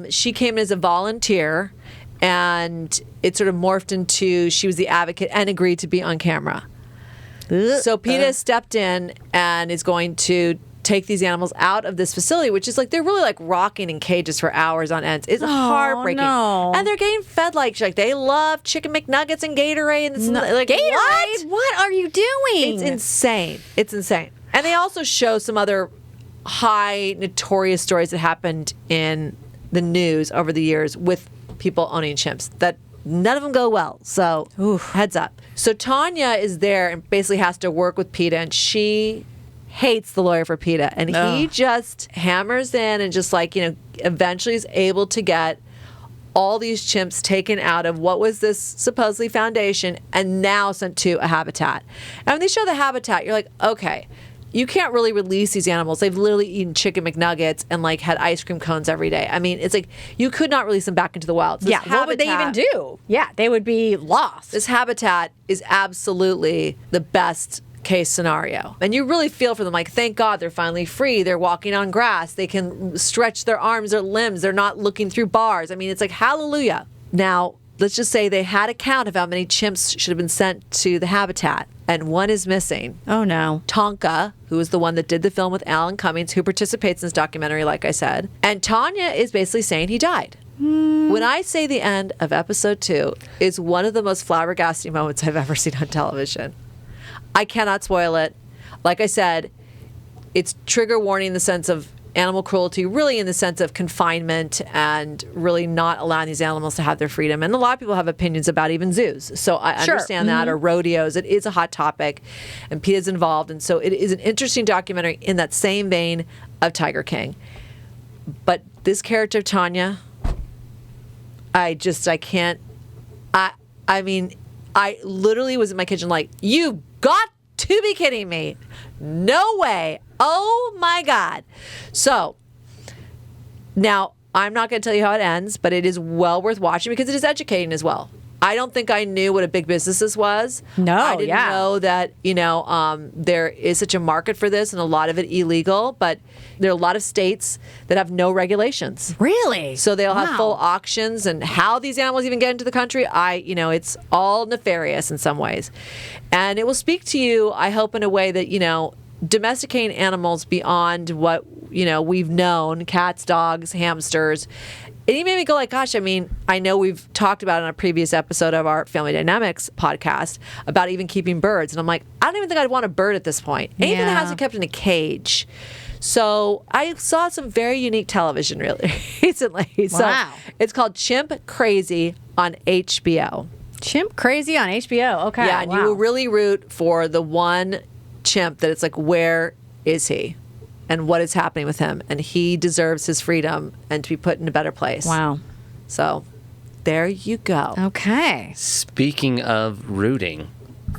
she came in as a volunteer, and it sort of morphed into she was the advocate and agreed to be on camera. So PETA stepped in and is going to take these animals out of this facility, which is like they're really like rocking in cages for hours on end. It's heartbreaking. No. And they're getting fed like they love chicken McNuggets and Gatorade. And it's like Gatorade? What are you doing? It's insane. It's insane. And they also show some other high notorious stories that happened in the news over the years with people owning chimps that none of them go well. So heads up. So Tanya is there and basically has to work with PETA, and she hates the lawyer for PETA. And he just hammers in and just like, eventually is able to get all these chimps taken out of what was this supposedly foundation and now sent to a habitat. And when they show the habitat, you're like, okay, you can't really release these animals. They've literally eaten chicken McNuggets and like had ice cream cones every day. I mean, it's like you could not release them back into the wild. So what would they even do? Yeah, they would be lost. This habitat is absolutely the best case scenario. And you really feel for them. Like, thank God they're finally free. They're walking on grass. They can stretch their arms or limbs. They're not looking through bars. I mean, it's like, hallelujah. Now, let's just say they had a count of how many chimps should have been sent to the habitat. And one is missing. Oh, no. Tonka, who is the one that did the film with Alan Cummings, who participates in this documentary, like I said. And Tanya is basically saying he died. When I say the end of episode 2 is one of the most flabbergasting moments I've ever seen on television. I cannot spoil it. Like I said, it's trigger warning in the sense of animal cruelty, really in the sense of confinement and really not allowing these animals to have their freedom. And a lot of people have opinions about even zoos. So I understand that, or rodeos. It is a hot topic, and PETA's involved. And so it is an interesting documentary in that same vein of Tiger King. But this character, Tanya, I can't. I mean, I literally was in my kitchen like, you got to be kidding me. No way. Oh my God. So now I'm not going to tell you how it ends, but it is well worth watching because it is educating as well. I don't think I knew what a big business this was. No, I didn't know that, there is such a market for this and a lot of it illegal, but there are a lot of states that have no regulations. Really? So they'll have full auctions, and how these animals even get into the country, it's all nefarious in some ways. And it will speak to you, I hope, in a way that, domesticating animals beyond what, we've known, cats, dogs, hamsters. And he made me go like, gosh, I mean, I know we've talked about in a previous episode of our Family Dynamics podcast about even keeping birds. And I'm like, I don't even think I'd want a bird at this point. Anything that hasn't kept in a cage. So I saw some very unique television really recently. Wow. So it's called Chimp Crazy on HBO. Chimp Crazy on HBO. Okay. Yeah, and you will really root for the one chimp that it's like, where is he? And what is happening with him? And he deserves his freedom and to be put in a better place. Wow. So there you go. Okay. Speaking of rooting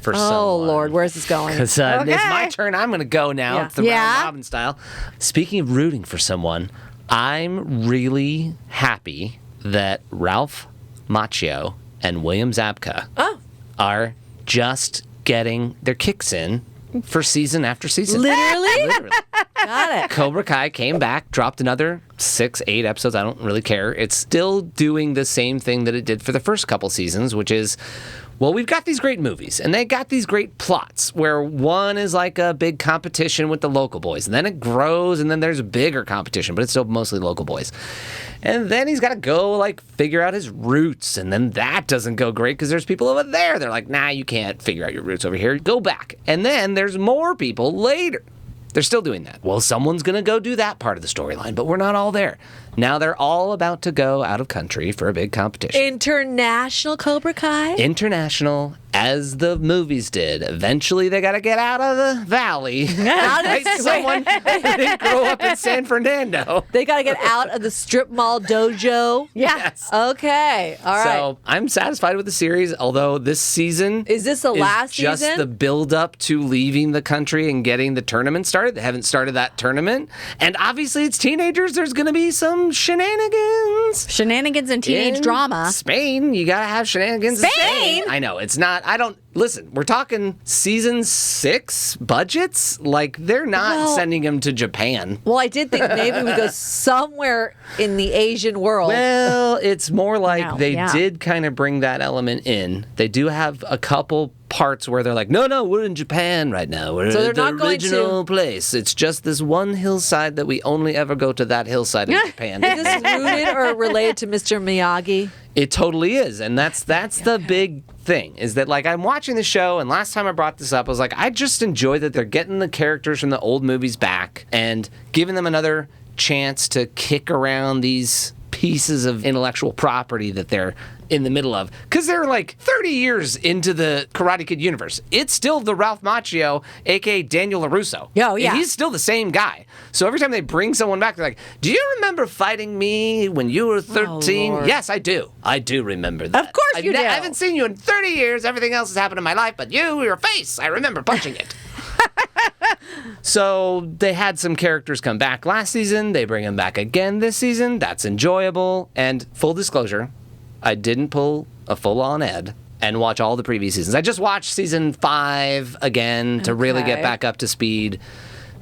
for someone. Oh, Lord, where's this going? Because it's my turn. I'm going to go now. Yeah. It's the round robin style. Speaking of rooting for someone, I'm really happy that Ralph Macchio and William Zabka are just getting their kicks in for season after season. Literally? Got it. Cobra Kai came back, dropped another 6-8 episodes. I don't really care. It's still doing the same thing that it did for the first couple seasons, which is, well, we've got these great movies, and they got these great plots where one is like a big competition with the local boys, and then it grows, and then there's a bigger competition, but it's still mostly local boys. And then he's got to go, like, figure out his roots, and then that doesn't go great because there's people over there. They're like, nah, you can't figure out your roots over here. Go back. And then there's more people later. They're still doing that. Well, someone's going to go do that part of the storyline, but we're not all there. Now they're all about to go out of country for a big competition. International Cobra Kai? International, as the movies did. Eventually, they got to get out of the valley. Right? Someone didn't grow up in San Fernando. They got to get out of the strip mall dojo? Yes. Okay. All right. So I'm satisfied with the series, although this season is this the last just season? The build up to leaving the country and getting the tournament started. They haven't started that tournament. And obviously, it's teenagers. There's going to be some shenanigans. Shenanigans and teenage drama. Spain, you gotta have shenanigans. Spain? I know, it's not, listen, we're talking season 6 budgets. Like, they're not sending them to Japan. Well, I did think maybe we go somewhere in the Asian world. Well, it's more like they did kind of bring that element in. They do have a couple parts where they're like, no, we're in Japan right now. We're So they're at the not going original to- place. It's just this one hillside that we only ever go to that hillside in Japan. Is this rooted or related to Mr. Miyagi? It totally is. And that's the big thing, is that, like, I'm watching the show, and last time I brought this up, I was like, I just enjoy that they're getting the characters from the old movies back and giving them another chance to kick around these pieces of intellectual property that they're in the middle of, because they're like 30 years into the Karate Kid universe. It's still the Ralph Macchio, aka Daniel LaRusso. Oh, yeah. And he's still the same guy. So every time they bring someone back, they're like, do you remember fighting me when you were 13? Lord. Yes, I do. I do remember that. Of course you do. I haven't seen you in 30 years. Everything else has happened in my life, but your face, I remember punching it. So they had some characters come back last season. They bring them back again this season. That's enjoyable. And full disclosure, I didn't pull a full-on Ed and watch all the previous seasons. I just watched season 5 again to really get Okay. back up to speed.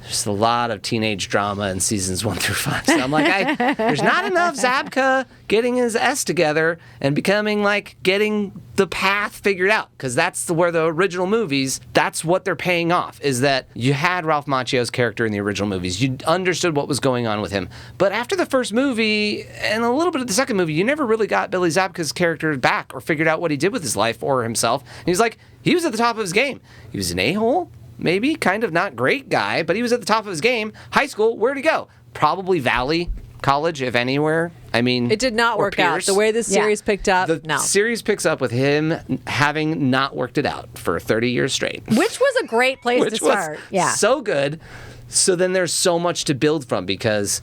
There's a lot of teenage drama in seasons 1 through 5. So I'm like, there's not enough Zabka getting his S together and becoming like getting the path figured out. Because that's where the original movies, that's what they're paying off, is that you had Ralph Macchio's character in the original movies. You understood what was going on with him. But after the first movie and a little bit of the second movie, you never really got Billy Zabka's character back or figured out what he did with his life or himself. And he's like, he was at the top of his game. He was an a-hole. Maybe kind of not great guy, but he was at the top of his game. High school, where'd he go? Probably Valley College, if anywhere. I mean, It did not or work out. Pierce. The way this series picked up, The no. series picks up with him having not worked it out for 30 years straight. Which was a great place Which to start. was Yeah. so good. So then there's so much to build from, because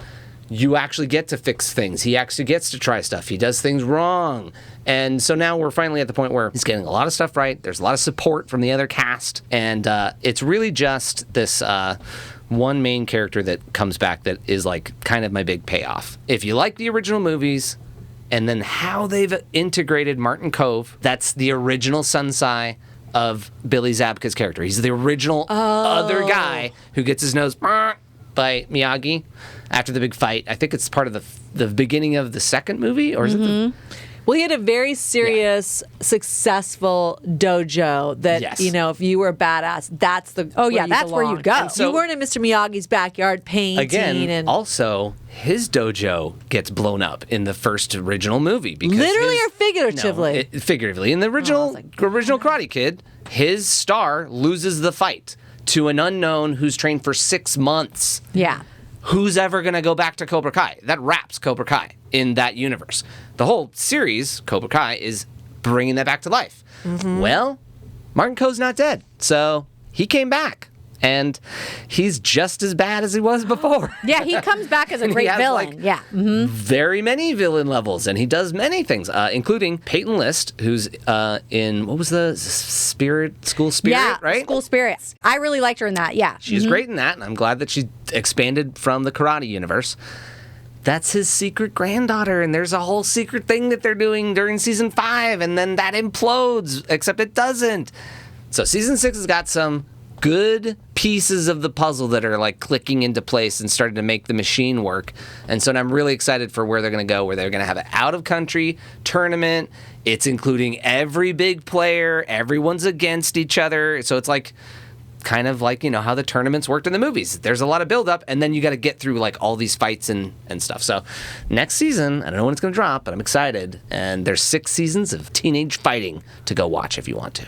you actually get to fix things. He actually gets to try stuff. He does things wrong. And so now we're finally at the point where he's getting a lot of stuff right. There's a lot of support from the other cast. And it's really just this one main character that comes back that is like kind of my big payoff. If you like the original movies, and then how they've integrated Martin Kove, that's the original Sunsai of Billy Zabka's character. He's the original other guy who gets his nose by Miyagi after the big fight. I think it's part of the beginning of the second movie, or is it the... Well, he had a very serious, successful dojo that, Yes. if you were a badass, that's the that's where you belonged. go. And so- you weren't in Mr. Miyagi's backyard painting. Again, and also, his dojo gets blown up in the first original movie. Because Literally his- or figuratively? No, figuratively. In the original Karate Kid, his star loses the fight to an unknown who's trained for 6 months. Yeah. Who's ever going to go back to Cobra Kai? That wraps Cobra Kai in that universe. The whole series, Cobra Kai, is bringing that back to life. Well, Martin Kove's not dead, so he came back. And he's just as bad as he was before. Yeah, he comes back as a He great has, villain. like, Yeah. Mhm. Very many villain levels, and he does many things, including Peyton List, who's in, what was the School Spirit, Yeah, right? School Spirits. I really liked her in that. Yeah. She's great in that, and I'm glad that she expanded from the karate universe. That's his secret granddaughter, and there's a whole secret thing that they're doing during season 5, and then that implodes, except it doesn't. So season 6 has got some good pieces of the puzzle that are like clicking into place and starting to make the machine work. And so I'm really excited for where they're going to go, where they're going to have an out-of-country tournament. It's including every big player. Everyone's against each other. So it's like kind of like, how the tournaments worked in the movies. There's a lot of build-up, and then you got to get through like all these fights and stuff. So next season, I don't know when it's going to drop, but I'm excited. And there's 6 seasons of teenage fighting to go watch if you want to.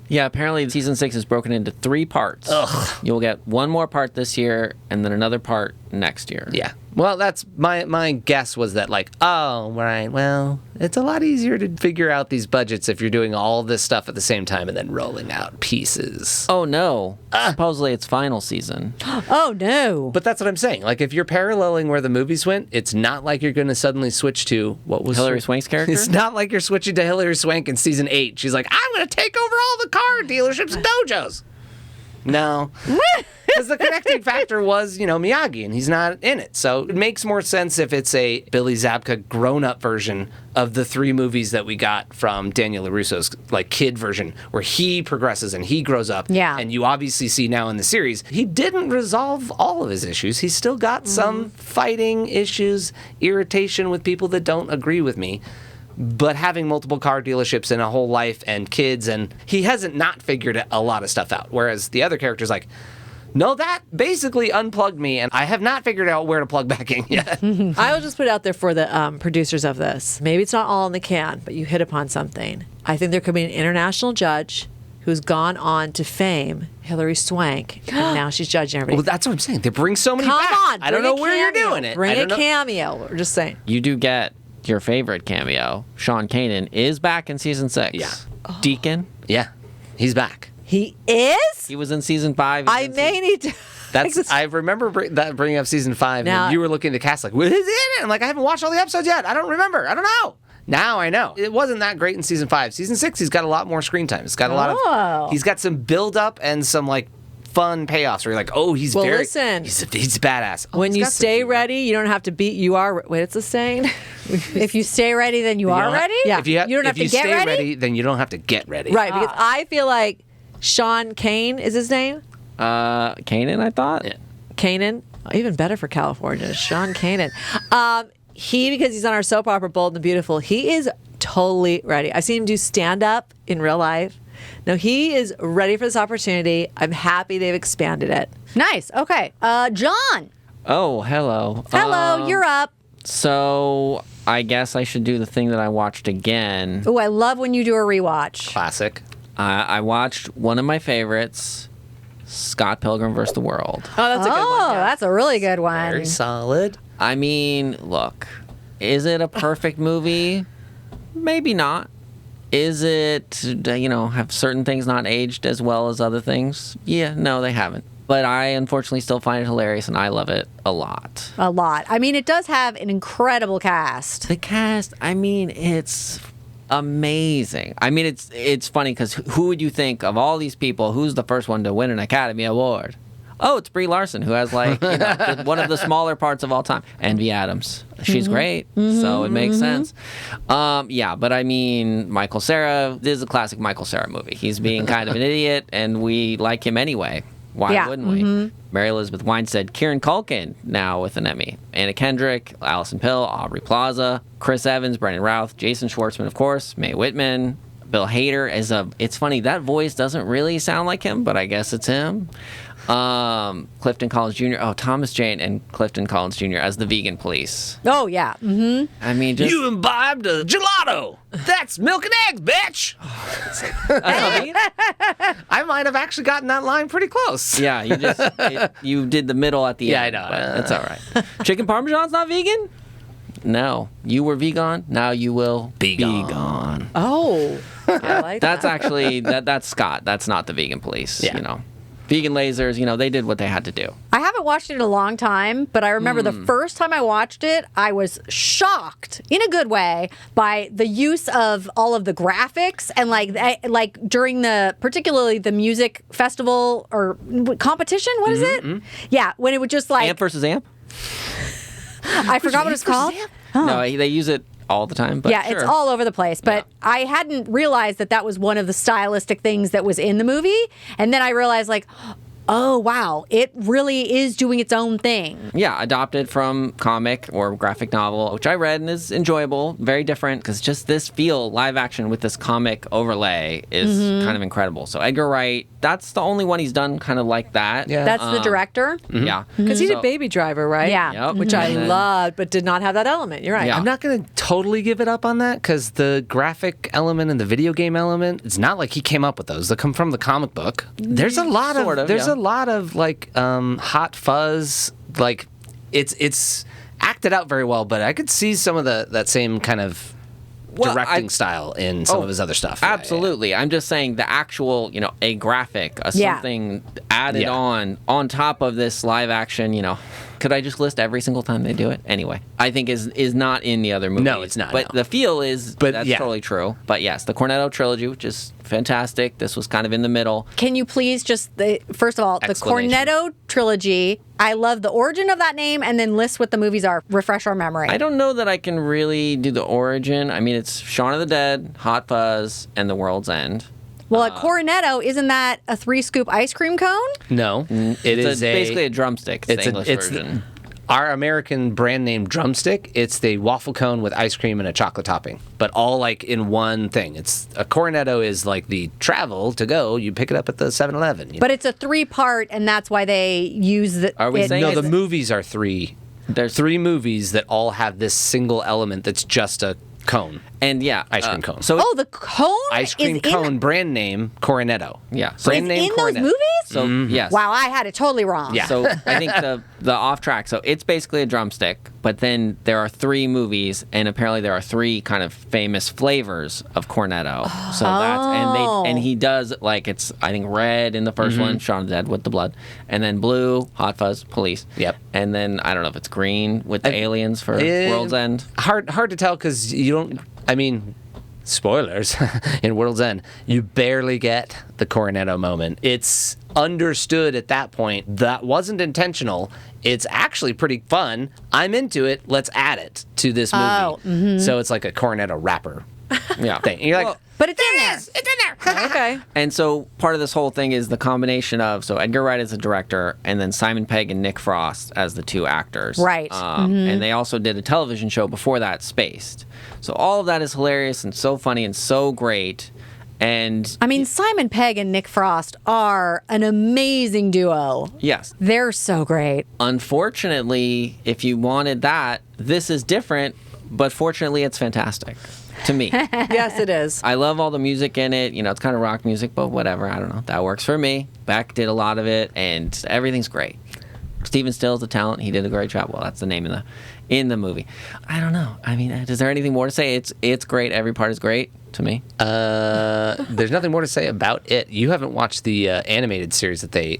Yeah, apparently season 6 is broken into 3 parts. Ugh. You'll get one more part this year and then another part next year. Yeah. Well, that's my guess was that like, oh, right, well, it's a lot easier to figure out these budgets if you're doing all this stuff at the same time and then rolling out pieces. Oh, no. Supposedly it's final season. Oh, no. But that's what I'm saying. Like, if you're paralleling where the movies went, it's not like you're going to suddenly switch to what was Hilary Swank's character? It's not like you're switching to Hilary Swank in season 8. She's like, I'm going to take over all the car dealerships and dojos. No. Because the connecting factor was, Miyagi, and he's not in it. So it makes more sense if it's a Billy Zabka grown-up version of the 3 movies that we got from Daniel LaRusso's, like, kid version, where he progresses and he grows up. Yeah. And you obviously see now in the series, he didn't resolve all of his issues. He's still got some fighting issues, irritation with people that don't agree with me. but having multiple car dealerships and a whole life and kids, and he hasn't not figured a lot of stuff out. Whereas the other character's like, no, that basically unplugged me, and I have not figured out where to plug back in yet. I will just put it out there for the producers of this. Maybe it's not all in the can, but you hit upon something. I think there could be an international judge who's gone on to fame, Hilary Swank, and now she's judging everybody. Well, that's what I'm saying. They bring so many Come back. on, I don't bring know a where you're cameo. doing it. Bring I a don't know. cameo. We're just saying. You do get your favorite cameo. Sean Kanan is back in season 6. Yeah. Deacon. Yeah, he's back. He is? He was in season 5. I may need to... I remember bringing up season 5, Now- and you were looking at the cast like, what is in it? I'm like, I haven't watched all the episodes yet. I don't remember. I don't know. Now I know. It wasn't that great in season 5. Season 6, he's got a lot more screen time. It's got a lot of. He's got some build up and some like fun payoffs where you're like, oh, he's Well, very. listen. He's badass. Oh, When he's you got some stay humor. ready, you don't have to beat. You are... Wait, it's a saying? If you stay ready, then you are don't ha- ready? Yeah. If you, You don't have if you to get stay ready? then you don't have to get ready. Right, because I feel like Sean Kane is his name? Kanan, I thought. Yeah. Kanan, even better for California, Sean Kanan. Because he's on our soap opera Bold and the Beautiful, he is totally ready. I've seen him do stand-up in real life. No, he is ready for this opportunity. I'm happy they've expanded it. Nice. Okay. John. Oh, hello. Hello, you're up. So I guess I should do the thing that I watched again. Oh, I love when you do a rewatch. Classic. I watched one of my favorites, Scott Pilgrim vs. the World. Oh, that's a good Oh, one. Yeah. that's a really good one. Very solid. I mean, look, is it a perfect movie? Maybe not. Is it, have certain things not aged as well as other things? Yeah, no, they haven't. But I unfortunately still find it hilarious, and I love it a lot. A lot. I mean, it does have an incredible cast. The cast, I mean, it's amazing. I mean, it's funny because who would you think of all these people, who's the first one to win an Academy Award? Oh, it's Brie Larson, who has one of the smaller parts of all time. Envy Adams. She's great, so it makes sense. But I mean, Michael Cera, this is a classic Michael Cera movie. He's being kind of an idiot, and we like him anyway. Why wouldn't we? Mary Elizabeth Winstead, Kieran Culkin, now with an Emmy. Anna Kendrick, Alison Pill, Aubrey Plaza, Chris Evans, Brendan Routh, Jason Schwartzman, of course, Mae Whitman, Bill Hader. It's funny, that voice doesn't really sound like him, but I guess it's him. Clifton Collins Jr. Oh, Thomas Jane and Clifton Collins Jr. as the vegan police. Oh, yeah. Mm-hmm. I mean, just... You imbibed a gelato. That's milk and eggs, bitch. That's not vegan? I might have actually gotten that line pretty close. Yeah, you did the middle at the Yeah, end. I know. But that's all right. Chicken Parmesan's not vegan? No. You were vegan, now you will Be gone. Oh, I like That's that. actually, that's Scott. That's not the vegan police, Yeah. Vegan lasers, they did what they had to do. I haven't watched it in a long time, but I remember the first time I watched it, I was shocked in a good way by the use of all of the graphics and like during particularly the music festival or competition. What is it? Yeah, when it would just like Amp versus amp? I forgot what it's called. No, they use it all the time. But Yeah, sure. it's all over the place. But I hadn't realized that was one of the stylistic things that was in the movie. And then I realized, like, oh, wow, it really is doing its own thing. Yeah, adopted from comic or graphic novel, which I read and is enjoyable. Very different because just this feel, live action with this comic overlay is kind of incredible. So Edgar Wright, that's the only one he's done kind of like that. Yeah. That's the director. Yeah. Because he So- did Baby Driver, right? Yeah. Yep. Which I And then- loved, but did not have that element. You're right. Yeah. I'm not going to totally give it up on that because the graphic element and the video game element, it's not like he came up with those. They come from the comic book. There's a lot Sort of, there's yeah. a lot of like hot fuzz. Like it's acted out very well, but I could see some of that same kind of Well, directing style in some of his other stuff. Yeah, Absolutely. I'm just saying the actual, a graphic, Yeah. something added Yeah. on top of this live action, Could I just list every single time they do it? Anyway, I think is not in the other movies. No, it's not, But no. the feel is, But that's yeah. totally true. But yes, the Cornetto trilogy, which is fantastic. This was kind of in the middle. Can you please first of all, the Explanation. Cornetto trilogy, I love the origin of that name and then list what the movies are. Refresh our memory. I don't know that I can really do the origin. I mean, it's Shaun of the Dead, Hot Fuzz, and The World's End. Well, a Cornetto, isn't that a 3-scoop ice cream cone? No, it It's is basically a drumstick. It's the English it's version. our American brand name drumstick, it's the waffle cone with ice cream and a chocolate topping, but all like in one thing. It's a Cornetto is like the travel to go. You pick it up at the 7-Eleven. But it's a 3-part, and that's why they use the. Are we saying No, it's- the movies are 3. There's 3 movies that all have this single element that's just a cone. And yeah, Ice cream cone. So Oh, the cone Ice cream is cone, brand name Cornetto. Yeah. So Brand in, name in those Cornetto. movies? So yes. Wow, I had it totally wrong. Yeah. So I think the off track. So it's basically a drumstick, but then there are 3 movies, and apparently there are 3 kind of famous flavors of Cornetto. So that's and he does like it's I think red in the 1st one, Shaun of the Dead with the blood, and then blue, Hot Fuzz, Police. Yep. And then I don't know if it's green with the aliens for World's End. Hard to tell because you don't. I mean, spoilers in World's End, you barely get the Cornetto moment. It's understood at that point that wasn't intentional. It's actually pretty fun. I'm into it. Let's add it to this movie. Oh, So it's like a Cornetto rapper Yeah. thing. And you're like, But it's in there. it's in there. Okay. And so part of this whole thing is the combination of so Edgar Wright as the director and then Simon Pegg and Nick Frost as the 2 actors. Right. And they also did a television show before that, Spaced. So all of that is hilarious and so funny and so great. And I mean, Simon Pegg and Nick Frost are an amazing duo. yes, They're so great. unfortunately, if you wanted that, this is different, but fortunately it's fantastic to me. Yes, it is. I love all the music in it. You know, it's kind of rock music, but whatever. I don't know. That works for me. Beck did a lot of it, and everything's great. Steven Still's the talent. He did a great job. Well, that's the name in the movie. I don't know. I mean, is there anything more to say? It's great. Every part is great to me. There's nothing more to say about it. You haven't watched the animated series that they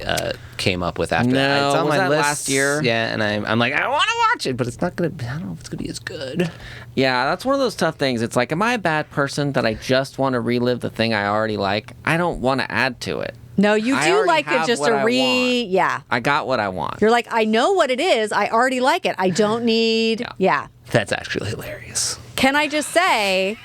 came up with after No, that. It's on was my that list. last year? Yeah, and I'm like, I want to watch it, but it's not going to, I don't know if it's going to be as good. Yeah, that's one of those tough things. It's like, am I a bad person that I just want to relive the thing I already like? I don't want to add to it. No, you I do already like it have just what to I want. yeah. I got what I want. You're like, I know what it is. I already like it. I don't need, yeah. That's actually hilarious. Can I just say,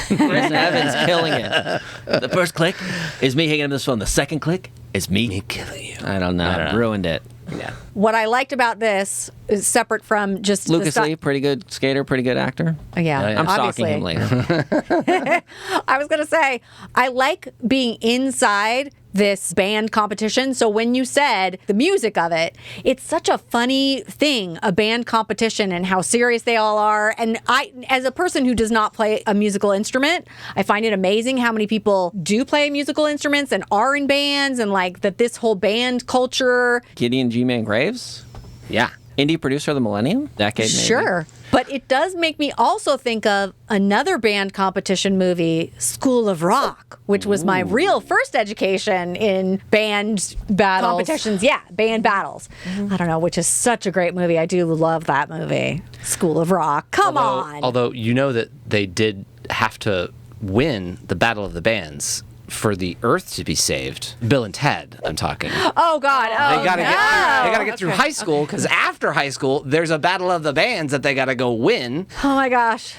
Chris Evans killing it. The first click is me hanging up this phone. The second click is me Killing you. I don't know. Ruined it. Yeah. what I liked about this is separate from just Lucas the Lee, pretty good skater, pretty good actor. Yeah, yeah. I'm obviously. stalking him later. I was going to say, I like being inside this band competition. So when you said the music of it, it's such a funny thing, a band competition and how serious they all are. And I, as a person who does not play a musical instrument, I find it amazing how many people do play musical instruments and are in bands, and like that this whole band culture. Gideon G-Man Graves, Yeah. indie producer of the Millennium Decade. Maybe. Sure. But it does make me also think of another band competition movie, School of Rock, which was my real first education in band Battles. competitions. Yeah, band battles. I don't know, which is such a great movie. I do love that movie, School of Rock. Come on. Although you know that they did have to win the Battle of the Bands for the Earth to be saved. Bill and Ted, I'm talking. Oh, God. Oh, They gotta no. get through high school, because after high school, there's a Battle of the Bands that they gotta go win. Oh, my gosh.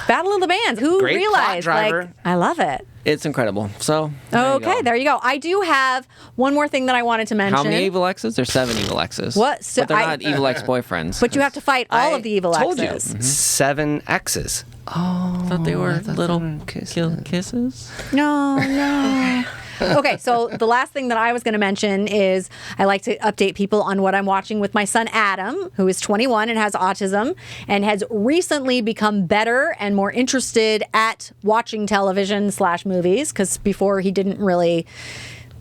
Battle of the Bands. Who Great plot realized? driver. Like, I love it. It's incredible. So There you go. I do have one more thing that I wanted to mention. How many evil exes? There's 7 evil exes. What? So but they're I- not evil ex-boyfriends. But you have to fight all I of the evil told exes. you. 7 X's. I thought they were little kisses. kisses. No. Okay, so the last thing that I was going to mention is I like to update people on what I'm watching with my son Adam, who is 21 and has autism, and has recently become better and more interested at watching television/movies, because before he didn't really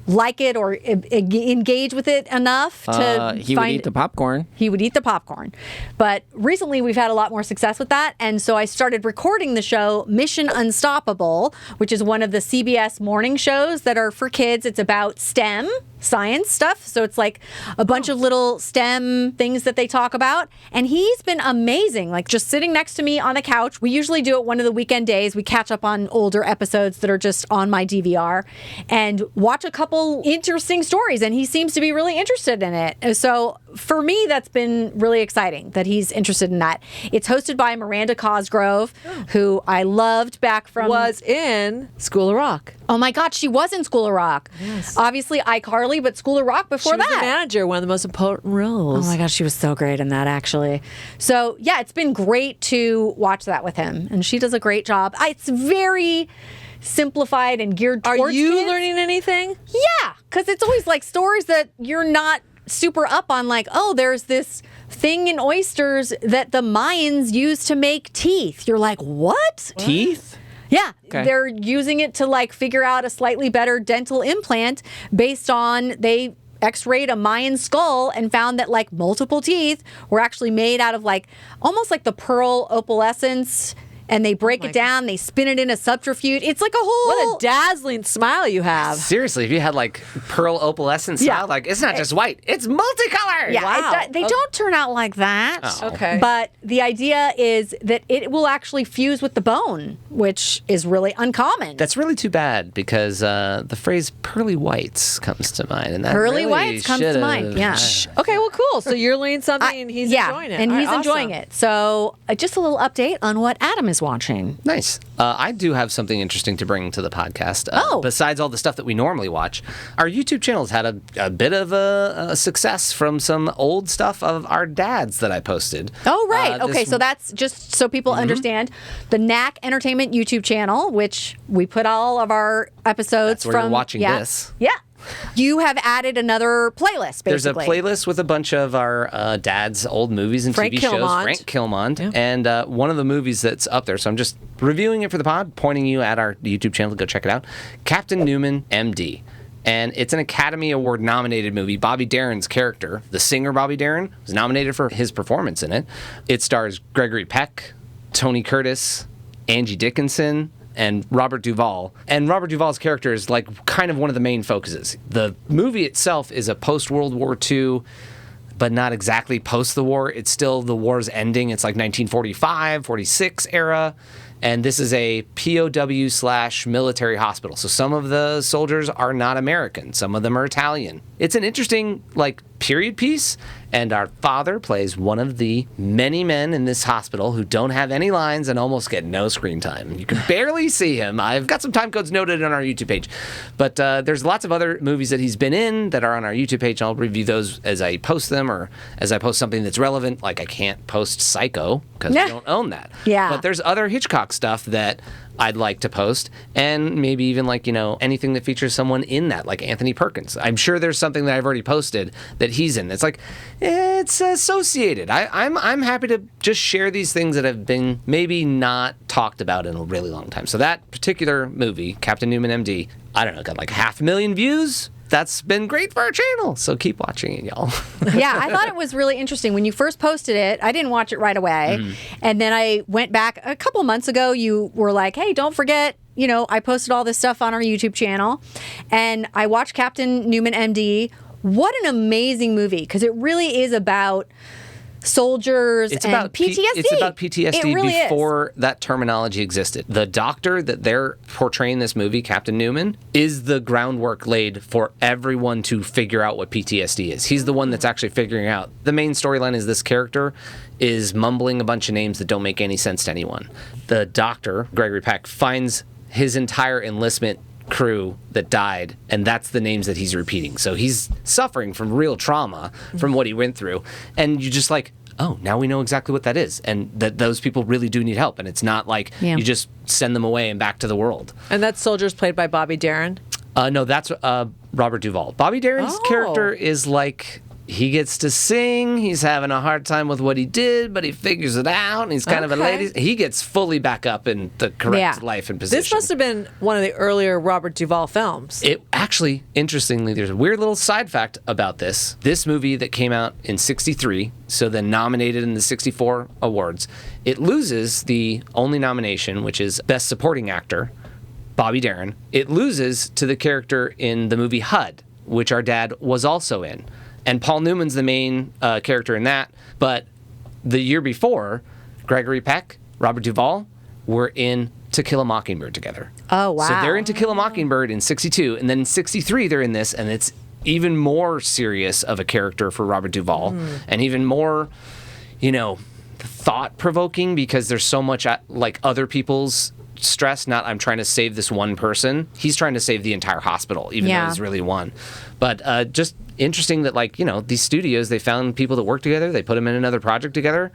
like it or engage with it enough to He would eat the popcorn. He would eat the popcorn. But recently we've had a lot more success with that. And so I started recording the show Mission Unstoppable, which is one of the CBS morning shows that are for kids. It's about STEM, science stuff. So it's like a bunch of little STEM things that they talk about. And he's been amazing, like just sitting next to me on the couch. We usually do it one of the weekend days. We catch up on older episodes that are just on my DVR and watch a couple interesting stories. And he seems to be really interested in it. So for me, that's been really exciting that he's interested in that. It's hosted by Miranda Cosgrove, who I loved back from... Was in School of Rock. Oh my God, she was in School of Rock. Yes. Obviously iCarly, but School of Rock before She was that. the manager, one of the most important roles. Oh my gosh, she was so great in that, actually. So yeah, it's been great to watch that with him, and she does a great job. It's very simplified and geared Are towards you kids. learning anything? Yeah, because it's always like stories that you're not super up on, like, oh, there's this thing in oysters that the Mayans used to make teeth. You're like, what? Teeth? Yeah, Okay. they're using it to like figure out a slightly better dental implant based on they x-rayed a Mayan skull and found that like multiple teeth were actually made out of like almost like the pearl opalescence, and they break it down, they spin it in a subterfuge. It's like a whole... What a dazzling smile you have. Seriously, if you had like pearl opalescent style, like it's not just white, it's multicolored. Yeah, Wow. they don't turn out like that. Oh. Okay. But the idea is that it will actually fuse with the bone, which is really uncommon. That's really too bad because the phrase pearly whites comes to mind. And that Pearly really whites comes to should've- mind, yeah. Okay, well, cool. So you're learning something and he's enjoying it. and All he's right, enjoying awesome. it. So just a little update on what Adam is watching. Nice. I do have something interesting to bring to the podcast. Oh. Besides all the stuff that we normally watch, our YouTube channel's had a bit of a success from some old stuff of our dads that I posted. Oh, right. This- Okay, so that's just so people understand the Knack Entertainment YouTube channel, which we put all of our episodes That's where from. you're watching yeah. this. Yeah. You have added another playlist, basically. There's a playlist with a bunch of our dad's old movies and Frank TV shows. Kilmont. Frank Kilmont. And one of the movies that's up there, so I'm just reviewing it for the pod, pointing you at our YouTube channel to go check it out. Captain Newman, MD. And it's an Academy Award nominated movie. Bobby Darin's character, the singer Bobby Darin, was nominated for his performance in it. It stars Gregory Peck, Tony Curtis, Angie Dickinson, and Robert Duvall. And Robert Duvall's character is like kind of one of the main focuses. The movie itself is a post-World War II, but not exactly post the war. It's still the war's ending. It's like 1945, 46 era. And this is a POW/military hospital. So some of the soldiers are not American. Some of them are Italian. It's an interesting, like, period piece. And our father plays one of the many men in this hospital who don't have any lines and almost get no screen time. You can barely see him. I've got some time codes noted on our YouTube page. But there's lots of other movies that he's been in that are on our YouTube page. I'll review those as I post them or as I post something that's relevant. Like I can't post Psycho because we don't own that. Yeah. But there's other Hitchcock stuff that I'd like to post, and maybe even like, you know, anything that features someone in that, like Anthony Perkins. I'm sure there's something that I've already posted that he's in. It's like, it's associated. I'm happy to just share these things that have been maybe not talked about in a really long time. So that particular movie, Captain Newman MD, I don't know, got like 500,000 views. That's been great for our channel. So keep watching it, y'all. Yeah, I thought it was really interesting. When you first posted it, I didn't watch it right away. And then I went back a couple months ago. You were like, hey, don't forget, you know, I posted all this stuff on our YouTube channel. And I watched Captain Newman MD. What an amazing movie, because it really is about soldiers and PTSD. It's about PTSD It really before that terminology existed. The doctor that they're portraying in this movie, Captain Newman, is the groundwork laid for everyone to figure out what PTSD is. He's the one that's actually figuring out. The main storyline is this character is mumbling a bunch of names that don't make any sense to anyone. The doctor, Gregory Peck, finds his entire enlistment crew that died, and that's the names that he's repeating. So he's suffering from real trauma from what he went through, and you just like, oh, now we know exactly what that is, and that those people really do need help, and it's not like you just send them away and back to the world. And that soldier's played by Bobby Darin? No, that's Robert Duvall. Bobby Darin's character is like, he gets to sing. He's having a hard time with what he did, but he figures it out. And he's kind of a lady. He gets fully back up in the correct life and position. This must have been one of the earlier Robert Duvall films. It actually, interestingly, there's a weird little side fact about this. This movie that came out in '63, so then nominated in the '64 awards, it loses the only nomination, which is Best Supporting Actor, Bobby Darin. It loses to the character in the movie HUD, which our dad was also in. And Paul Newman's the main character in that. But the year before, Gregory Peck, Robert Duvall were in To Kill a Mockingbird together. Oh, wow. So they're in To Kill a Mockingbird in '62. And then in '63, they're in this. And it's even more serious of a character for Robert Duvall. And even more, you know, thought-provoking because there's so much like other people's stress, not I'm trying to save this one person. He's trying to save the entire hospital, even though he's really one. But just interesting that, like, you know, these studios, they found people that work together. They put them in another project together.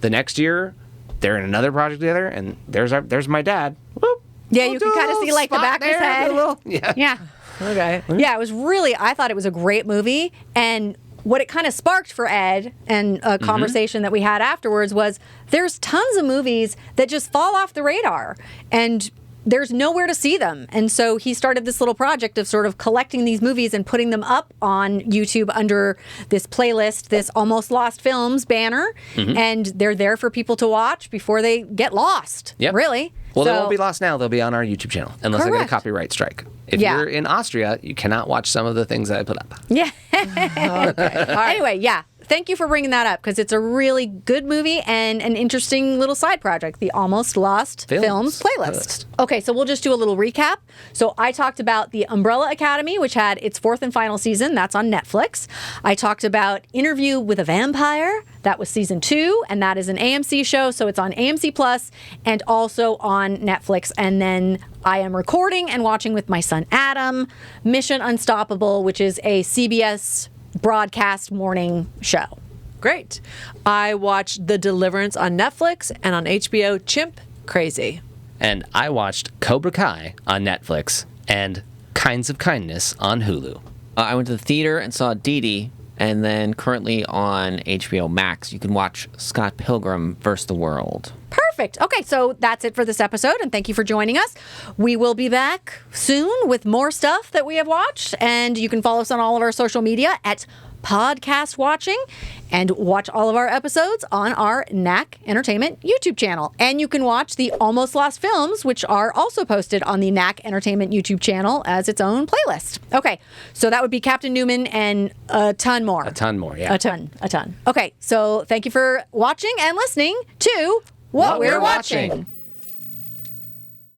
The next year, they're in another project together, and there's my dad. Whoop. Yeah, you can kind of see, like, the back of his head. Yeah. Okay. Yeah, I thought it was a great movie. And what it kind of sparked for Ed and a conversation that we had afterwards was there's tons of movies that just fall off the radar and there's nowhere to see them. And so he started this little project of sort of collecting these movies and putting them up on YouTube under this playlist, this Almost Lost Films banner. And they're there for people to watch before they get lost. Yep. Really. Well, they won't be lost now. They'll be on our YouTube channel, unless I get a copyright strike. If you're in Austria, you cannot watch some of the things that I put up. Yeah. Anyway, yeah. Thank you for bringing that up because it's a really good movie and an interesting little side project, the Almost Lost Films playlist. Okay, so we'll just do a little recap. So I talked about The Umbrella Academy, which had its 4th and final season. That's on Netflix. I talked about Interview with a Vampire. That was season 2, and that is an AMC show, so it's on AMC Plus and also on Netflix. And then I am recording and watching with my son Adam, Mission Unstoppable, which is a CBS broadcast morning show. Great. I watched The Deliverance on Netflix and on HBO, Chimp Crazy. And I watched Cobra Kai on Netflix and Kinds of Kindness on Hulu. I went to the theater and saw Dìdi, and then currently on HBO Max, you can watch Scott Pilgrim vs. the World. Perfect. Okay, so that's it for this episode, and thank you for joining us. We will be back soon with more stuff that we have watched, and you can follow us on all of our social media at Podcast Watching, and watch all of our episodes on our Knack Entertainment YouTube channel. And you can watch the Almost Lost Films, which are also posted on the Knack Entertainment YouTube channel as its own playlist. Okay, so that would be Captain Newman and a ton more. A ton more, yeah. A ton. Okay, so thank you for watching and listening to What We're Watching.